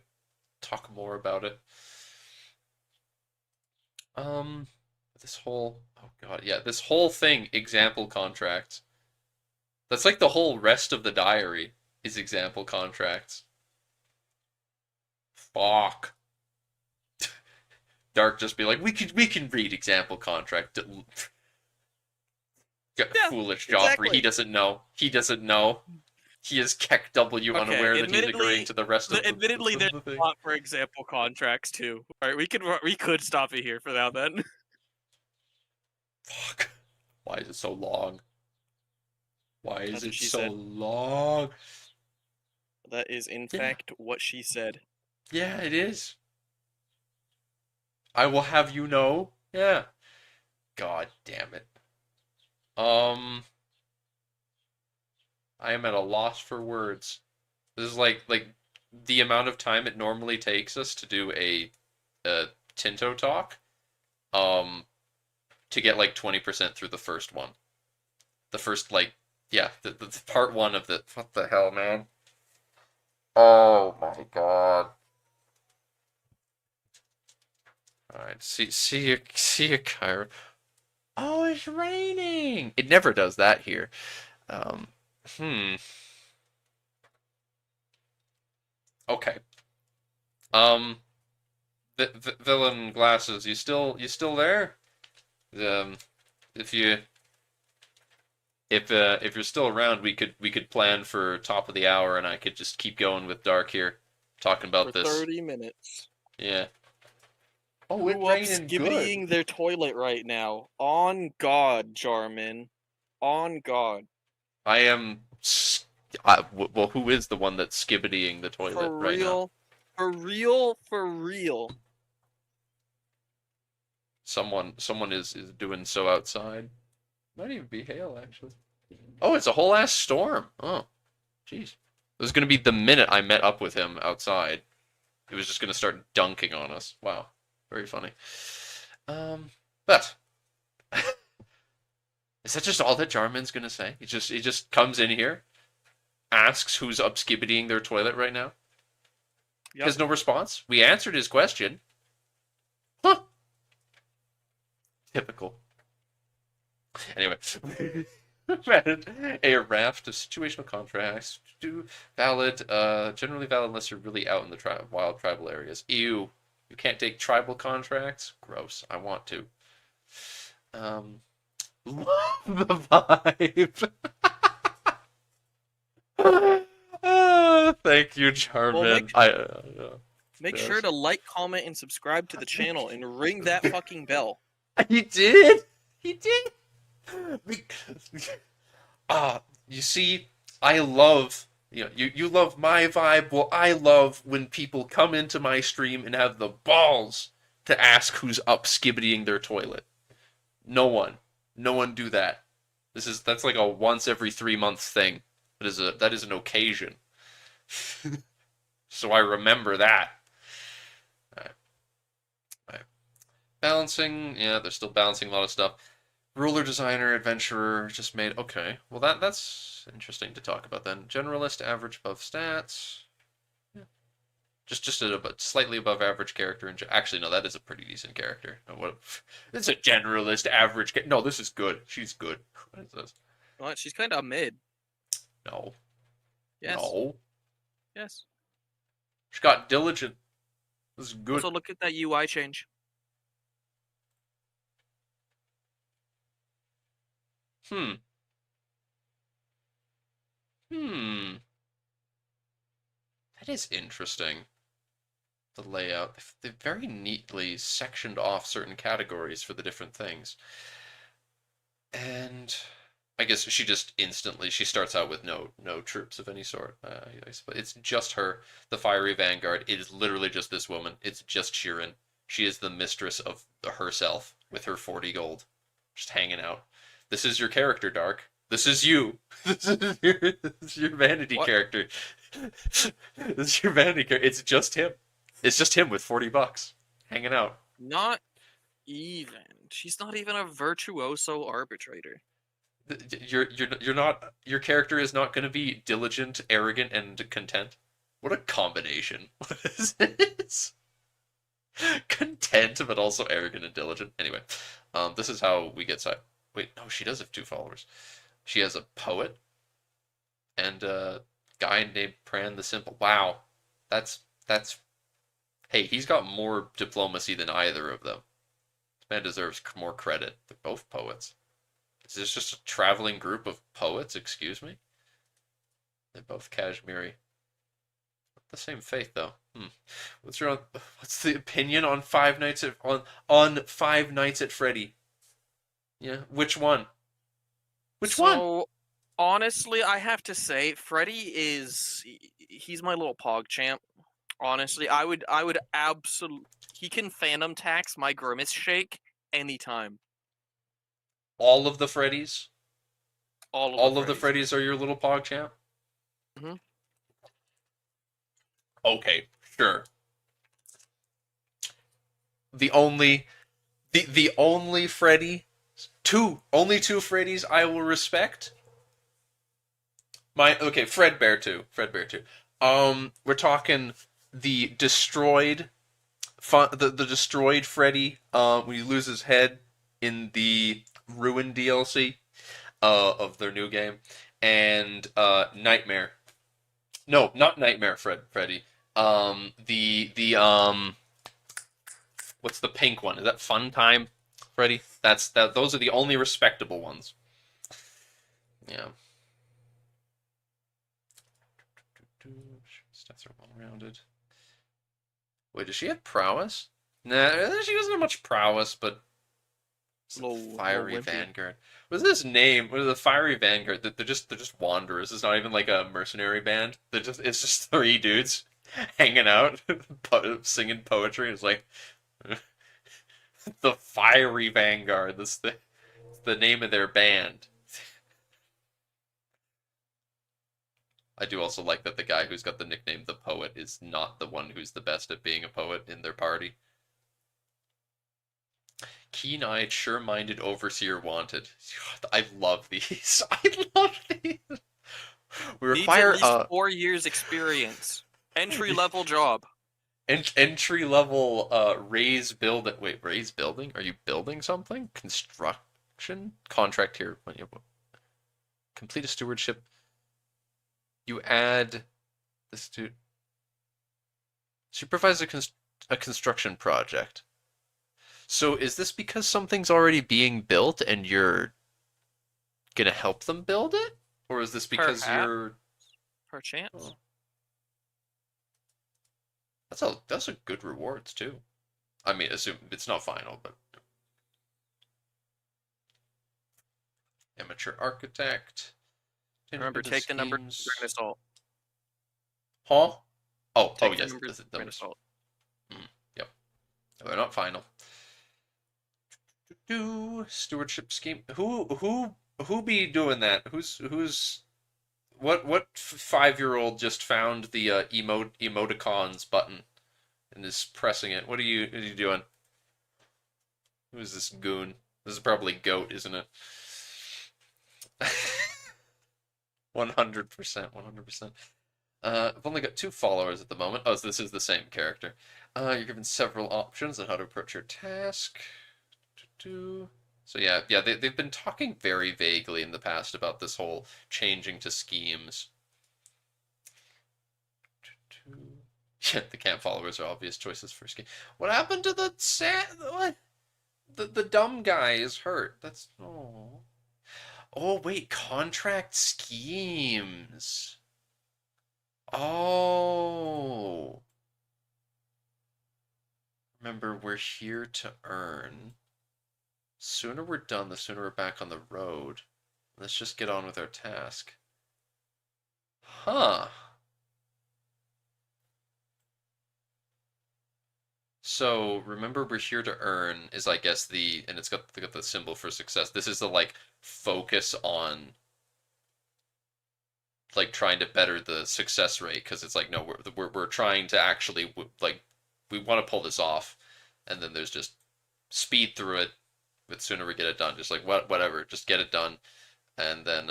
talk more about it. This whole this whole thing, example contract. That's like the whole rest of the diary is example contracts. Fuck. Dark just be like, we can read example contract. Yeah, Foolish Joffrey. exactly. He doesn't know. He is Keck W Okay, unaware that he's admittedly- agreeing to the rest of Admittedly, the there's thing. a lot for example contracts too. All right, we could stop it here for now then. Fuck. Why is it so long? Why is That's what it she so said. long? That is in Yeah. fact what she said. Yeah, it is. I will have you know. Yeah. God damn it. I am at a loss for words. This is like the amount of time it normally takes us to do a Tinto talk, um, to get like 20% through the first one. The first the part one of the what the hell, man? Oh my god. All right, see you, Kyra. Oh, it's raining. It never does that here. Um, hmm. Okay. Um, villain glasses. You still there? Um, if you if you're still around, we could plan for top of the hour, and I could just keep going with Dark here, talking For about this. 30 minutes. Yeah. Oh, Who it up raining good. skibbitying their toilet right now? On God, Jarman. On God. I am. Well, who is the one that's skibbitying the toilet For right now? real. For real. For real. Someone is doing so outside. Might even be hail, actually. Oh, it's a whole ass storm. Oh, jeez. It was gonna be the minute I met up with him outside. It was just gonna start dunking on us. Wow, very funny. But is that just all that Jarman's gonna say? He just comes in here, asks who's up skibbitying their toilet right now. Yep. Has no response. We answered his question. Huh. Typical. Anyway, a raft of situational contracts valid, generally valid unless you're really out in the wild tribal areas. Ew, you can't take tribal contracts. Gross. I want to. Love the vibe. Thank you, Charmin. Make sure to like, comment, and subscribe to the channel and ring that fucking bell. He did. He did. You see, I love, you love my vibe. Well, I love when people come into my stream and have the balls to ask who's up skibbitying their toilet. No one do that. That's like a once every 3 months thing. That is an occasion. So I remember that. All right. Balancing, yeah, they're still balancing a lot of stuff. Ruler designer, adventurer, just made. Okay, well that's interesting to talk about then. Generalist, average above stats. Yeah. Just slightly above average character. Actually, no, that is a pretty decent character. It's a generalist, average. No, this is good. She's good. What is this? What? She's kind of mid. No. Yes. No. Yes. She got diligent. This is good. Also, look at that UI change. Hmm. That is interesting. The layout. They've very neatly sectioned off certain categories for the different things. And I guess she just instantly, she starts out with no troops of any sort. It's just her, the fiery vanguard. It is literally just this woman. It's just Sheeran. She is the mistress of herself with her 40 gold, just hanging out. This is your character, Dark. This is you. This is your vanity character. This is your vanity character. It's just him. It's just him with $40, hanging out. Not even. She's not even a virtuoso arbitrator. You're not. Your character is not going to be diligent, arrogant, and content. What a combination! What is this? Content, but also arrogant and diligent. Anyway, this is how we get side. Wait, no, she does have 2 followers. She has a poet and a guy named Pran the Simple. Wow, that's. Hey, he's got more diplomacy than either of them. This man deserves more credit. They're both poets. Is this just a traveling group of poets? Excuse me. They're both Kashmiri. The same faith, though. What's the opinion on Five Nights at Five Nights at Freddy? Yeah, which one? Which one? So, honestly, I have to say, Freddy he's my little pog champ. Honestly, I would absolutely. He can phantom tax my grimace shake anytime. All of the Freddys? All of the Freddies are your little PogChamp? Mhm. Okay, sure. The only Freddy, only two Freddies I will respect. Fredbear 2. We're talking the destroyed the destroyed Freddy when he loses his head in the Ruin DLC of their new game, and Nightmare. No, not Nightmare Freddy. The what's the pink one? Is that Fun Time Freddy? Those are the only respectable ones. Yeah. Stats are well rounded. Wait, does she have prowess? Nah, she doesn't have much prowess, but Fiery Vanguard. What's this name? What is the Fiery Vanguard? They're just wanderers. It's not even like a mercenary band. It's just three dudes hanging out, singing poetry. It's like the Fiery Vanguard. That's the name of their band. I do also like that the guy who's got the nickname the Poet is not the one who's the best at being a poet in their party. Keen-eyed, sure-minded overseer wanted. I love these. I love these. We require needs at least 4 years experience. Entry-level job. Entry-level raise build. Wait, raise building? Are you building something? Construction contract here. Complete a stewardship. You add this to supervise a construction project. So is this because something's already being built and you're gonna help them build it, or is this because you're perchance? Oh. That's a good rewards too. I mean, assume it's not final, but amateur architect. Remember, take the number grain of salt. Huh? Oh, Take yes. the grain of salt. Yep. They're not final. Stewardship scheme. Who be doing that? What 5-year-old just found the emoticons button and is pressing it? What are you doing? Who's this goon? This is probably Goat, isn't it? 100%, 100%. I've only got 2 followers at the moment. Oh, so this is the same character. You're given several options on how to approach your task. So yeah, they've been talking very vaguely in the past about this whole changing to schemes. Yeah, the camp followers are obvious choices for scheme. What happened to the what? The dumb guy is hurt. That's Oh wait, contract schemes. Oh. Remember, we're here to earn. Sooner we're done, the sooner we're back on the road. Let's just get on with our task. Huh. So, remember, we're here to earn is, I guess, and it's got the symbol for success. This is the, like, focus on, like, trying to better the success rate, because it's like, no, we're trying to actually, like, we want to pull this off, and then there's just speed through it. The sooner we get it done, just like whatever, just get it done, and then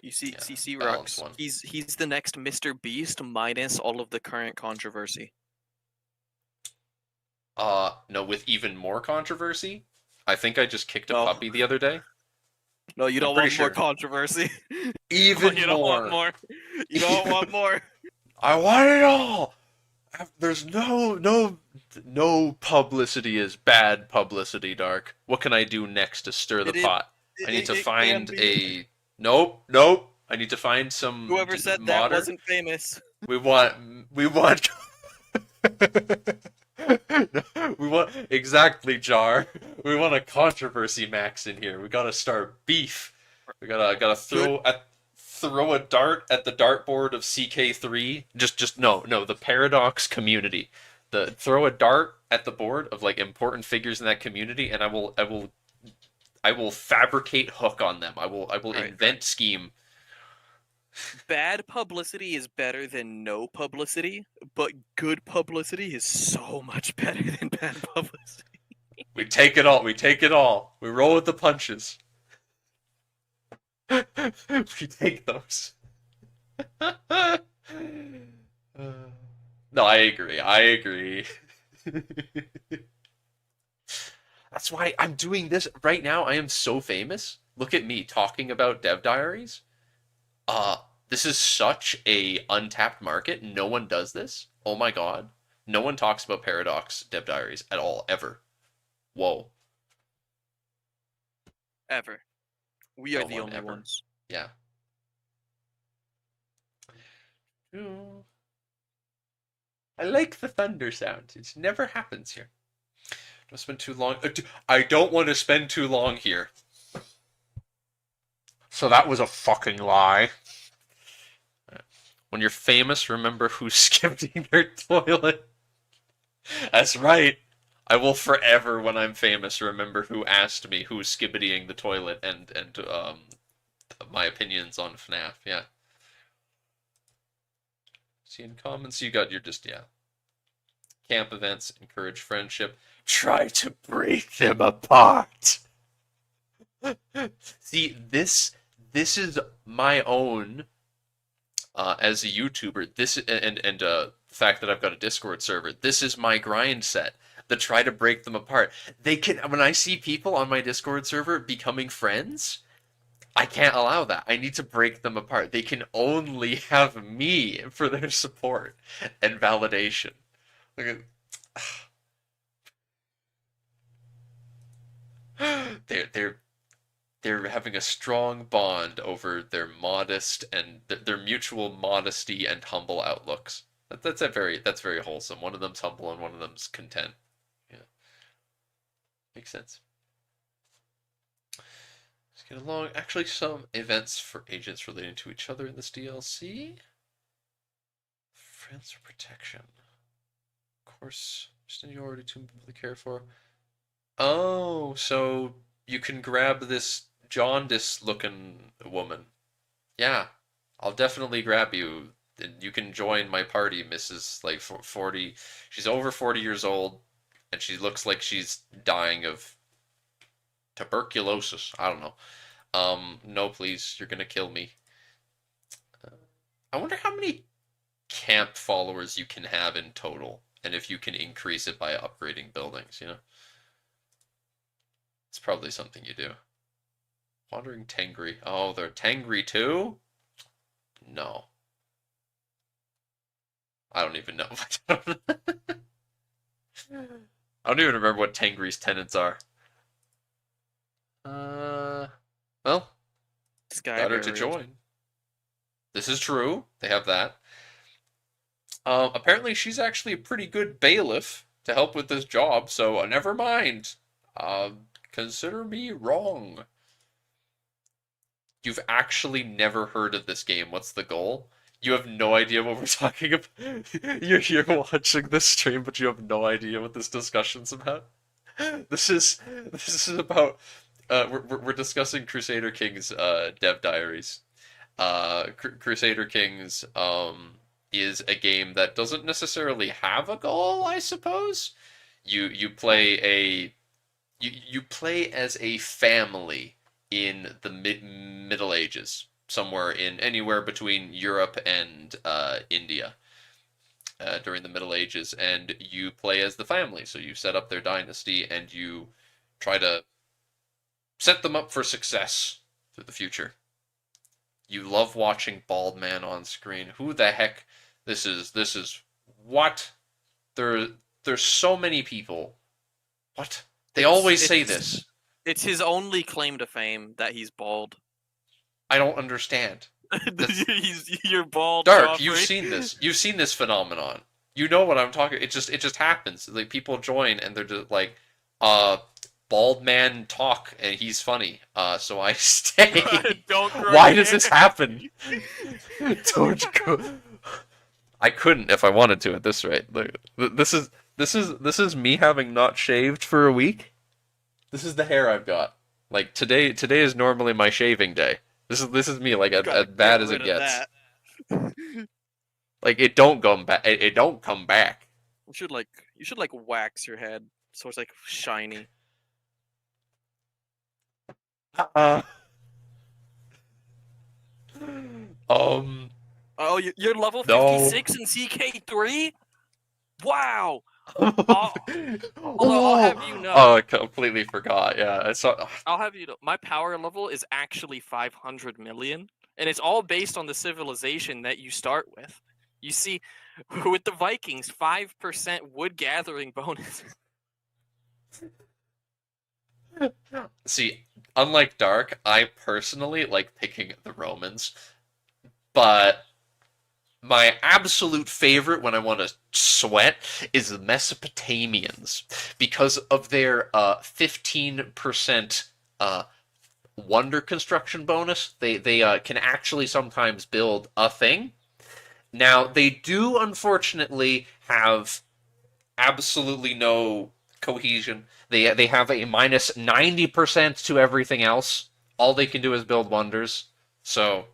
you see, CC Rocks. He's the next Mr. Beast minus all of the current controversy. No, with even more controversy. I think I just kicked a puppy the other day. No, you don't want more controversy. Even you don't want more. You don't want more. I want it all. There's no publicity is bad publicity, Dark. What can I do next to stir the pot? I need to find a... Nope. I need to find some... Whoever said modder. That wasn't famous. We want... We want, exactly, Jar. We want a controversy max in here. We gotta start beef. We gotta throw a dart at the dartboard of CK3. No, the Paradox community. Throw a dart at the board of like important figures in that community, and I will I will fabricate hook on them. I will Right, invent scheme. Bad publicity is better than no publicity, but good publicity is so much better than bad publicity. We take it all. We take it all. We roll with the punches. We take those. No, I agree. I agree. That's why I'm doing this right now. I am so famous. Look at me talking about Dev Diaries. This is such a untapped market. No one does this. Oh my god. No one talks about Paradox Dev Diaries at all, ever. Whoa. Ever. We are No the one only ever. ones. Yeah. I like the thunder sound. It never happens here. Don't spend too long. I don't want to spend too long here. So that was a fucking lie. When you're famous, remember who's skipping their toilet. That's right. I will forever, when I'm famous, remember who asked me who's skibbitying the toilet and my opinions on FNAF. Yeah. See, in comments, you got your just, yeah. Camp events, encourage friendship. Try to break them apart. See, this is my own as a YouTuber. This and the fact that I've got a Discord server. This is my grind set. The try to break them apart. They can, when I see people on my Discord server becoming friends, I can't allow that. I need to break them apart. They can only have me for their support and validation. Look at they're having a strong bond over their modest and their mutual modesty and humble outlooks. That's very wholesome. One of them's humble and one of them's content. Yeah, makes sense. Let's get along. Actually, some events for agents relating to each other in this DLC. Friends for protection. Of course, seniority to people to care for. Oh, so you can grab this jaundice-looking woman. Yeah, I'll definitely grab you. And you can join my party, Mrs. Like 40. She's over 40 years old, and she looks like she's dying of tuberculosis. I don't know. No, please, you're gonna kill me. I wonder how many camp followers you can have in total, and if you can increase it by upgrading buildings, you know? It's probably something you do. Wandering Tengri. Oh, they're Tengri too? No. I don't even know. I don't even remember what Tengri's tenants are. Well, Sky got her to barriers. join. This is true. They have that. Apparently she's actually a pretty good bailiff to help with this job, so never mind. Consider me wrong. You've actually never heard of this game. What's the goal? You have no idea what we're talking about. You're here watching this stream, but you have no idea what this discussion's about. This is about we're discussing Crusader Kings Dev Diaries. Crusader Kings is a game that doesn't necessarily have a goal, I suppose. You play as a family in the Middle Ages, somewhere in anywhere between Europe and India during the Middle Ages, and you play as the family. So you set up their dynasty and you try to set them up for success through the future. You love watching Bald Man on screen. Who the heck? This is what? There's so many people. What? They always say this. It's his only claim to fame that he's bald. I don't understand. You're bald, Dark, Joffrey. you've seen this. You've seen this phenomenon. You know what I'm talking. It just happens. Like people join and they're just like, bald man talk and he's funny. So I stay. Don't grow Why your does this hair. happen? Don't go. I couldn't if I wanted to at this rate. Like, this is me having not shaved for a week. This is the hair I've got. Like today is normally my shaving day. This is me, like as Gotta bad get as it rid of gets. that. Like it don't come back. It don't come back. You should like wax your head so it's like shiny. Uh, um, Oh, you're level no. 56 in CK3? Wow. Oh, Although I'll have you know, oh, I completely forgot. Yeah, I saw. I'll have you know, my power level is actually 500 million, and it's all based on the civilization that you start with. You see, with the Vikings, 5% wood gathering bonus. See, unlike Dark, I personally like picking the Romans, but my absolute favorite when I want to sweat is the Mesopotamians because of their 15% wonder construction bonus. They can actually sometimes build a thing. Now, they do unfortunately have absolutely no cohesion. They have a minus 90% to everything else. All they can do is build wonders. So,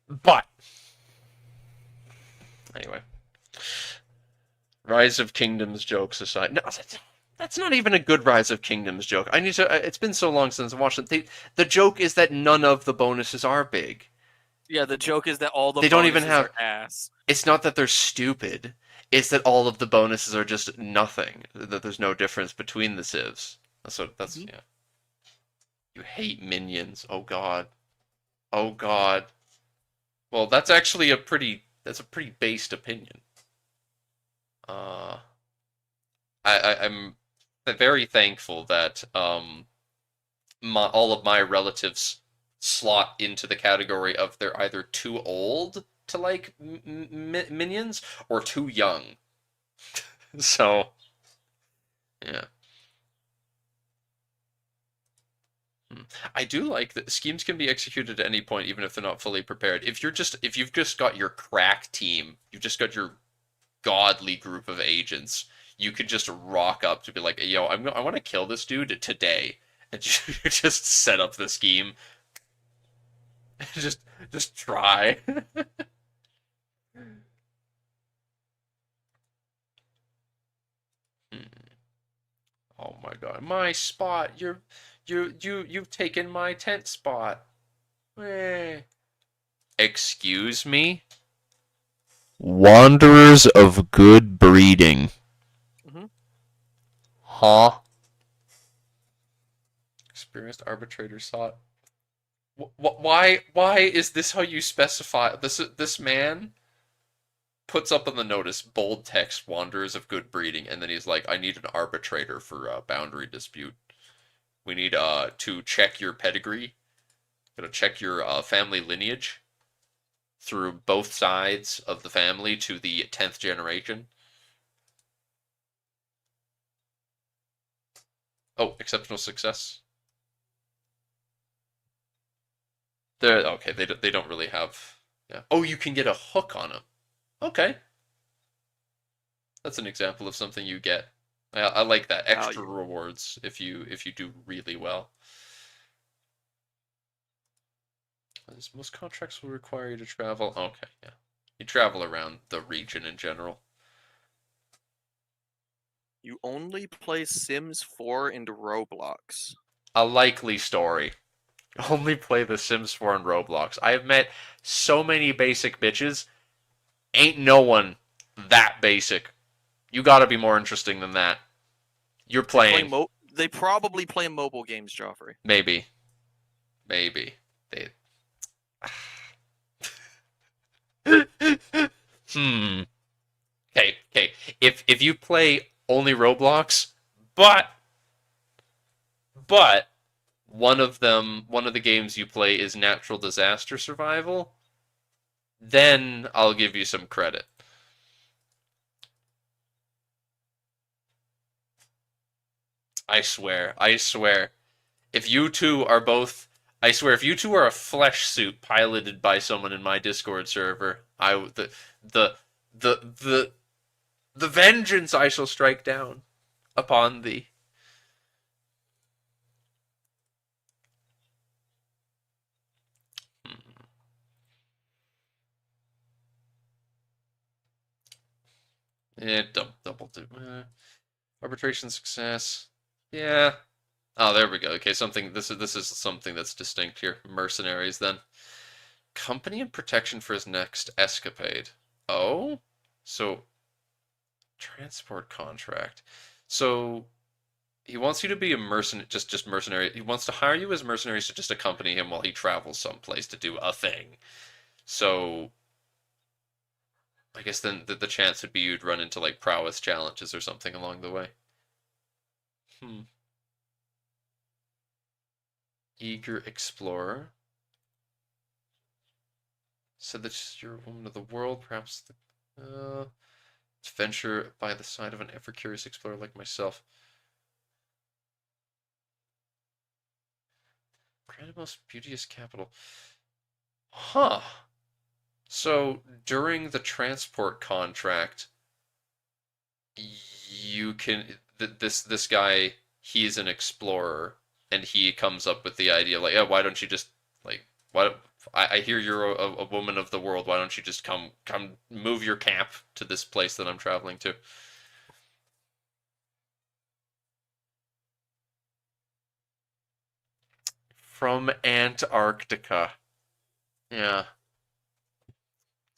but anyway, Rise of Kingdoms jokes aside, no, that's not even a good Rise of Kingdoms joke. I need to. It's been so long since I watched it. The joke is that none of the bonuses are big. Yeah, the joke is that all the They don't even bonuses have are ass. It's not that they're stupid. It's that all of the bonuses are just nothing. That there's no difference between the civs. That's yeah. You hate minions. Oh god. Oh god. Well, that's actually a pretty based opinion. I'm very thankful that all of my relatives slot into the category of they're either too old to like minions or too young. So, yeah. I do like that schemes can be executed at any point, even if they're not fully prepared. If you've just got your crack team, you've just got your godly group of agents, you could just rock up to be like, yo, I want to kill this dude today, and you just set up the scheme. just try. Oh my god, my spot! You've taken my tent spot. Excuse me? Wanderers of good breeding. Mm-hmm. Huh? Experienced arbitrator sought. Why is this how you specify this man puts up on the notice bold text wanderers of good breeding, and then he's like, I need an arbitrator for a boundary dispute. We need to check your pedigree. Gotta check your family lineage through both sides of the family to the 10th generation. Oh, exceptional success. They're okay. They don't really have. Yeah. Oh, you can get a hook on them. Okay. That's an example of something you get. I like that. Extra rewards if you do really well. Most contracts will require you to travel. Okay, yeah. You travel around the region in general. You only play Sims 4 and Roblox. A likely story. Only play The Sims 4 and Roblox. I have met so many basic bitches. Ain't no one that basic. You gotta be more interesting than that. You're playing. They probably play mobile games, Joffrey. Maybe. They. Okay. If you play only Roblox, but one of the games you play is natural disaster survival, then I'll give you some credit. I swear. If you two are a flesh suit piloted by someone in my Discord server, the vengeance I shall strike down upon thee. Double do. Arbitration success. Yeah. Oh, there we go. Okay, something. This is something that's distinct here. Mercenaries, then. Company and protection for his next escapade. Oh, so transport contract. So he wants you to be a just mercenary. He wants to hire you as mercenaries to just accompany him while he travels someplace to do a thing. So I guess then the chance would be you'd run into like prowess challenges or something along the way. Eager explorer. Said that you're a woman of the world, perhaps venture by the side of an ever-curious explorer like myself. Grand most beauteous capital. Huh. So during the transport contract, you can this guy, he's an explorer, and he comes up with the idea like, yeah, why don't you just like why I hear you're a woman of the world. Why don't you just come move your camp to this place that I'm traveling to? From Antarctica. Yeah.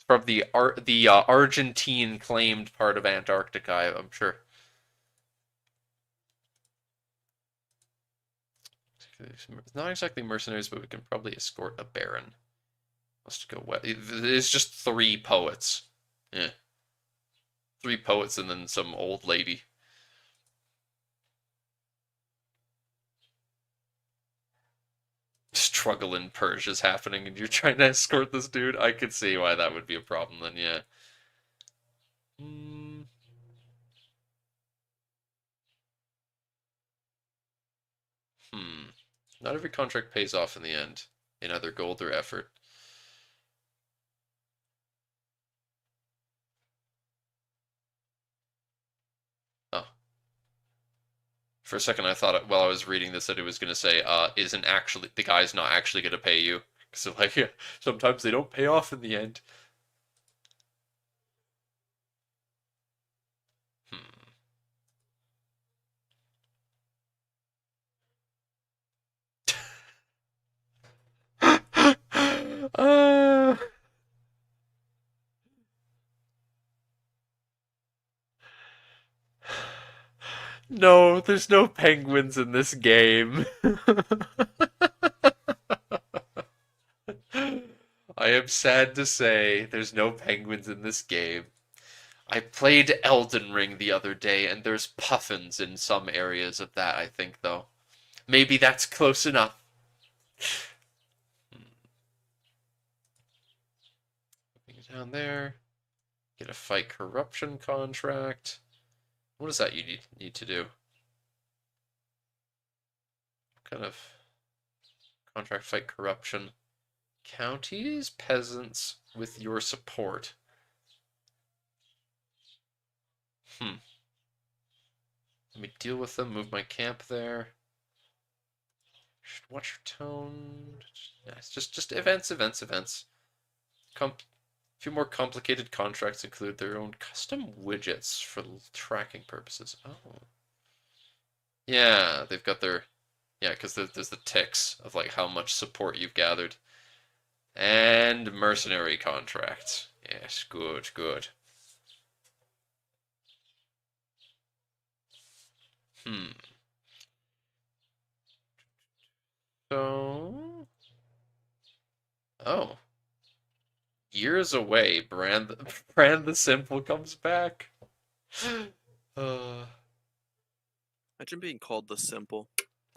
From the Argentine claimed part of Antarctica, I'm sure. It's not exactly mercenaries, but we can probably escort a baron. Must go west. It's just 3 poets. Yeah. 3 poets and then some old lady. Struggle in Persia's happening and you're trying to escort this dude. I could see why that would be a problem then, yeah. Not every contract pays off in the end, in either gold or effort. Oh. For a second I thought while I was reading this that it was going to say, isn't actually, the guy's not actually going to pay you. So like, yeah, sometimes they don't pay off in the end. No, there's no penguins in this game. I am sad to say there's no penguins in this game. I played Elden Ring the other day, and there's puffins in some areas of that, I think, though. Maybe that's close enough. Down there. Get a fight corruption contract. What is that you need to do? What kind of contract? Fight corruption. Counties, peasants with your support. Let me deal with them, move my camp there. Watch your tone. Yeah, it's just events. A few more complicated contracts include their own custom widgets for tracking purposes. Oh. Yeah, they've got their... Yeah, because there's the ticks of like how much support you've gathered. And mercenary contracts. Yes, good. So... Oh. Years away, Brand the Simple comes back. Imagine being called the Simple.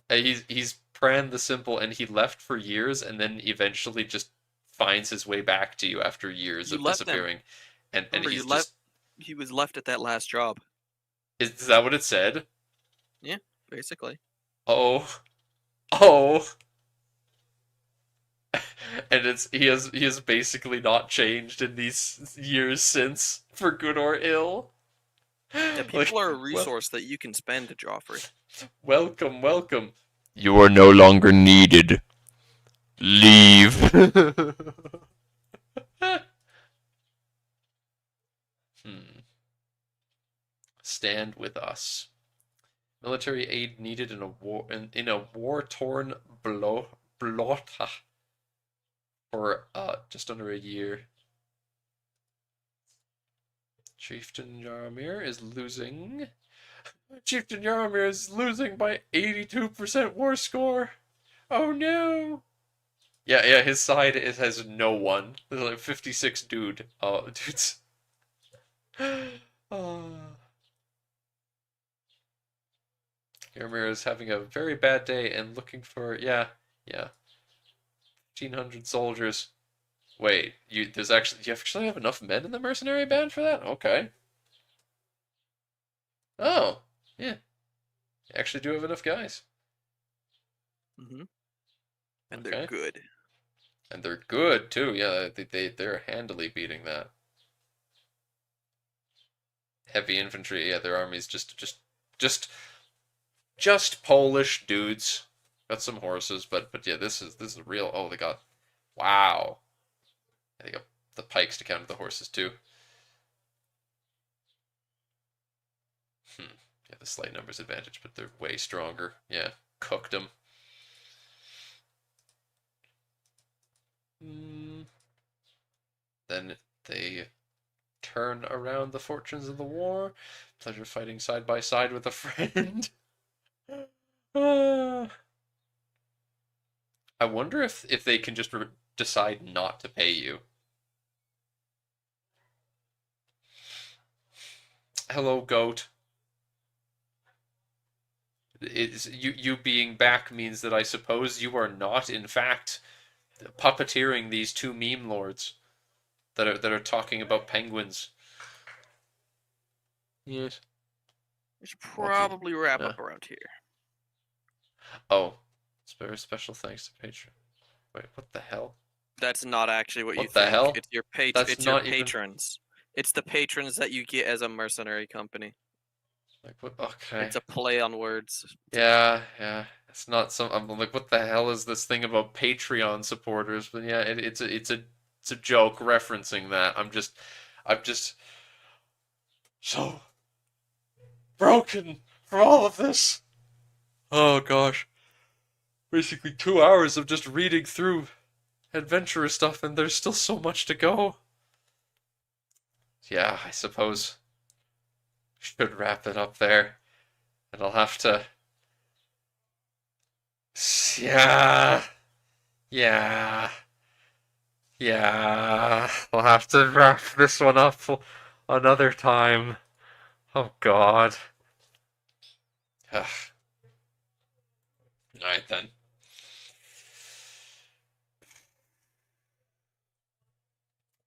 He's Pran the Simple, and he left for years, and then eventually just finds his way back to you after years of disappearing. And he's just... He was left at that last job. Is that what it said? Yeah, basically. Oh. And he has basically not changed in these years since, for good or ill. Yeah, people are a resource that you can spend, Joffrey. Welcome. You are no longer needed. Leave. stand with us. Military aid needed in a war-torn Blota for just under a year. Chieftain Yaramir is losing. Chieftain Yaramir is losing by 82% war score. Oh no! Yeah, his side has no one. There's like 56 dude. Oh, dudes. Yaramir is having a very bad day and looking for, yeah. 1,500 soldiers. Wait, you actually have enough men in the mercenary band for that? Okay. Oh, yeah. You actually do have enough guys. And Okay. they're good. And they're good too. Yeah, they're handily beating that. Heavy infantry, yeah, their army's just Polish dudes. Got some horses, but yeah, this is real. Oh, they got, wow. They got the pikes to counter the horses too. Yeah, the slight numbers advantage, but they're way stronger. Yeah, cooked them. Then they turn around the fortunes of the war. Pleasure fighting side by side with a friend. I wonder if they can just decide not to pay you. Hello, goat. It's, you being back means that I suppose you are not, in fact, puppeteering these two meme lords that are talking about penguins. Yes. We should probably wrap up around here. Oh, it's very special thanks to Patreon. Wait, what the hell? That's not actually what you What the think. hell? It's your That's not even- patrons. It's the patrons that you get as a mercenary company. Like what? Okay. It's a play on words. Yeah. It's not some. I'm like, what the hell is this thing about Patreon supporters? But yeah, it's a joke referencing that. I'm just so broken for all of this. Oh gosh. Basically 2 hours of just reading through adventurous stuff, and there's still so much to go. Yeah, I suppose should wrap it up there. And I'll have to... Yeah. I'll have to wrap this one up another time. Oh god. Ugh. Alright then.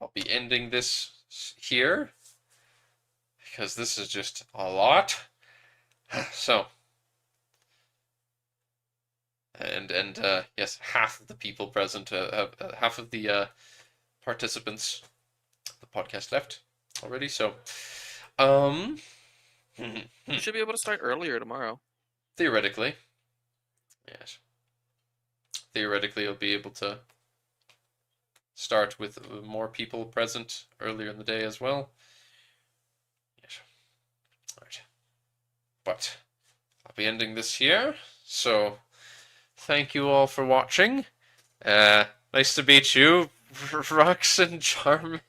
I'll be ending this here, because this is just a lot. So, and yes, half of the people present, half of the participants of the podcast left already. So, You should be able to start earlier tomorrow. theoretically, yes. Theoretically, you'll be able to start with more people present earlier in the day as well. Yes. All right. But I'll be ending this here. So thank you all for watching. Nice to meet you, Rux and Charmin.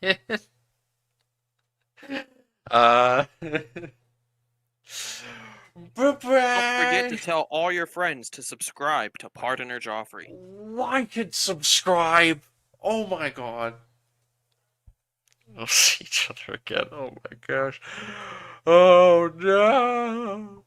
Don't forget to tell all your friends to subscribe to Pardoner Joffrey. Like and subscribe. Oh my god. We'll see each other again. Oh my gosh. Oh no.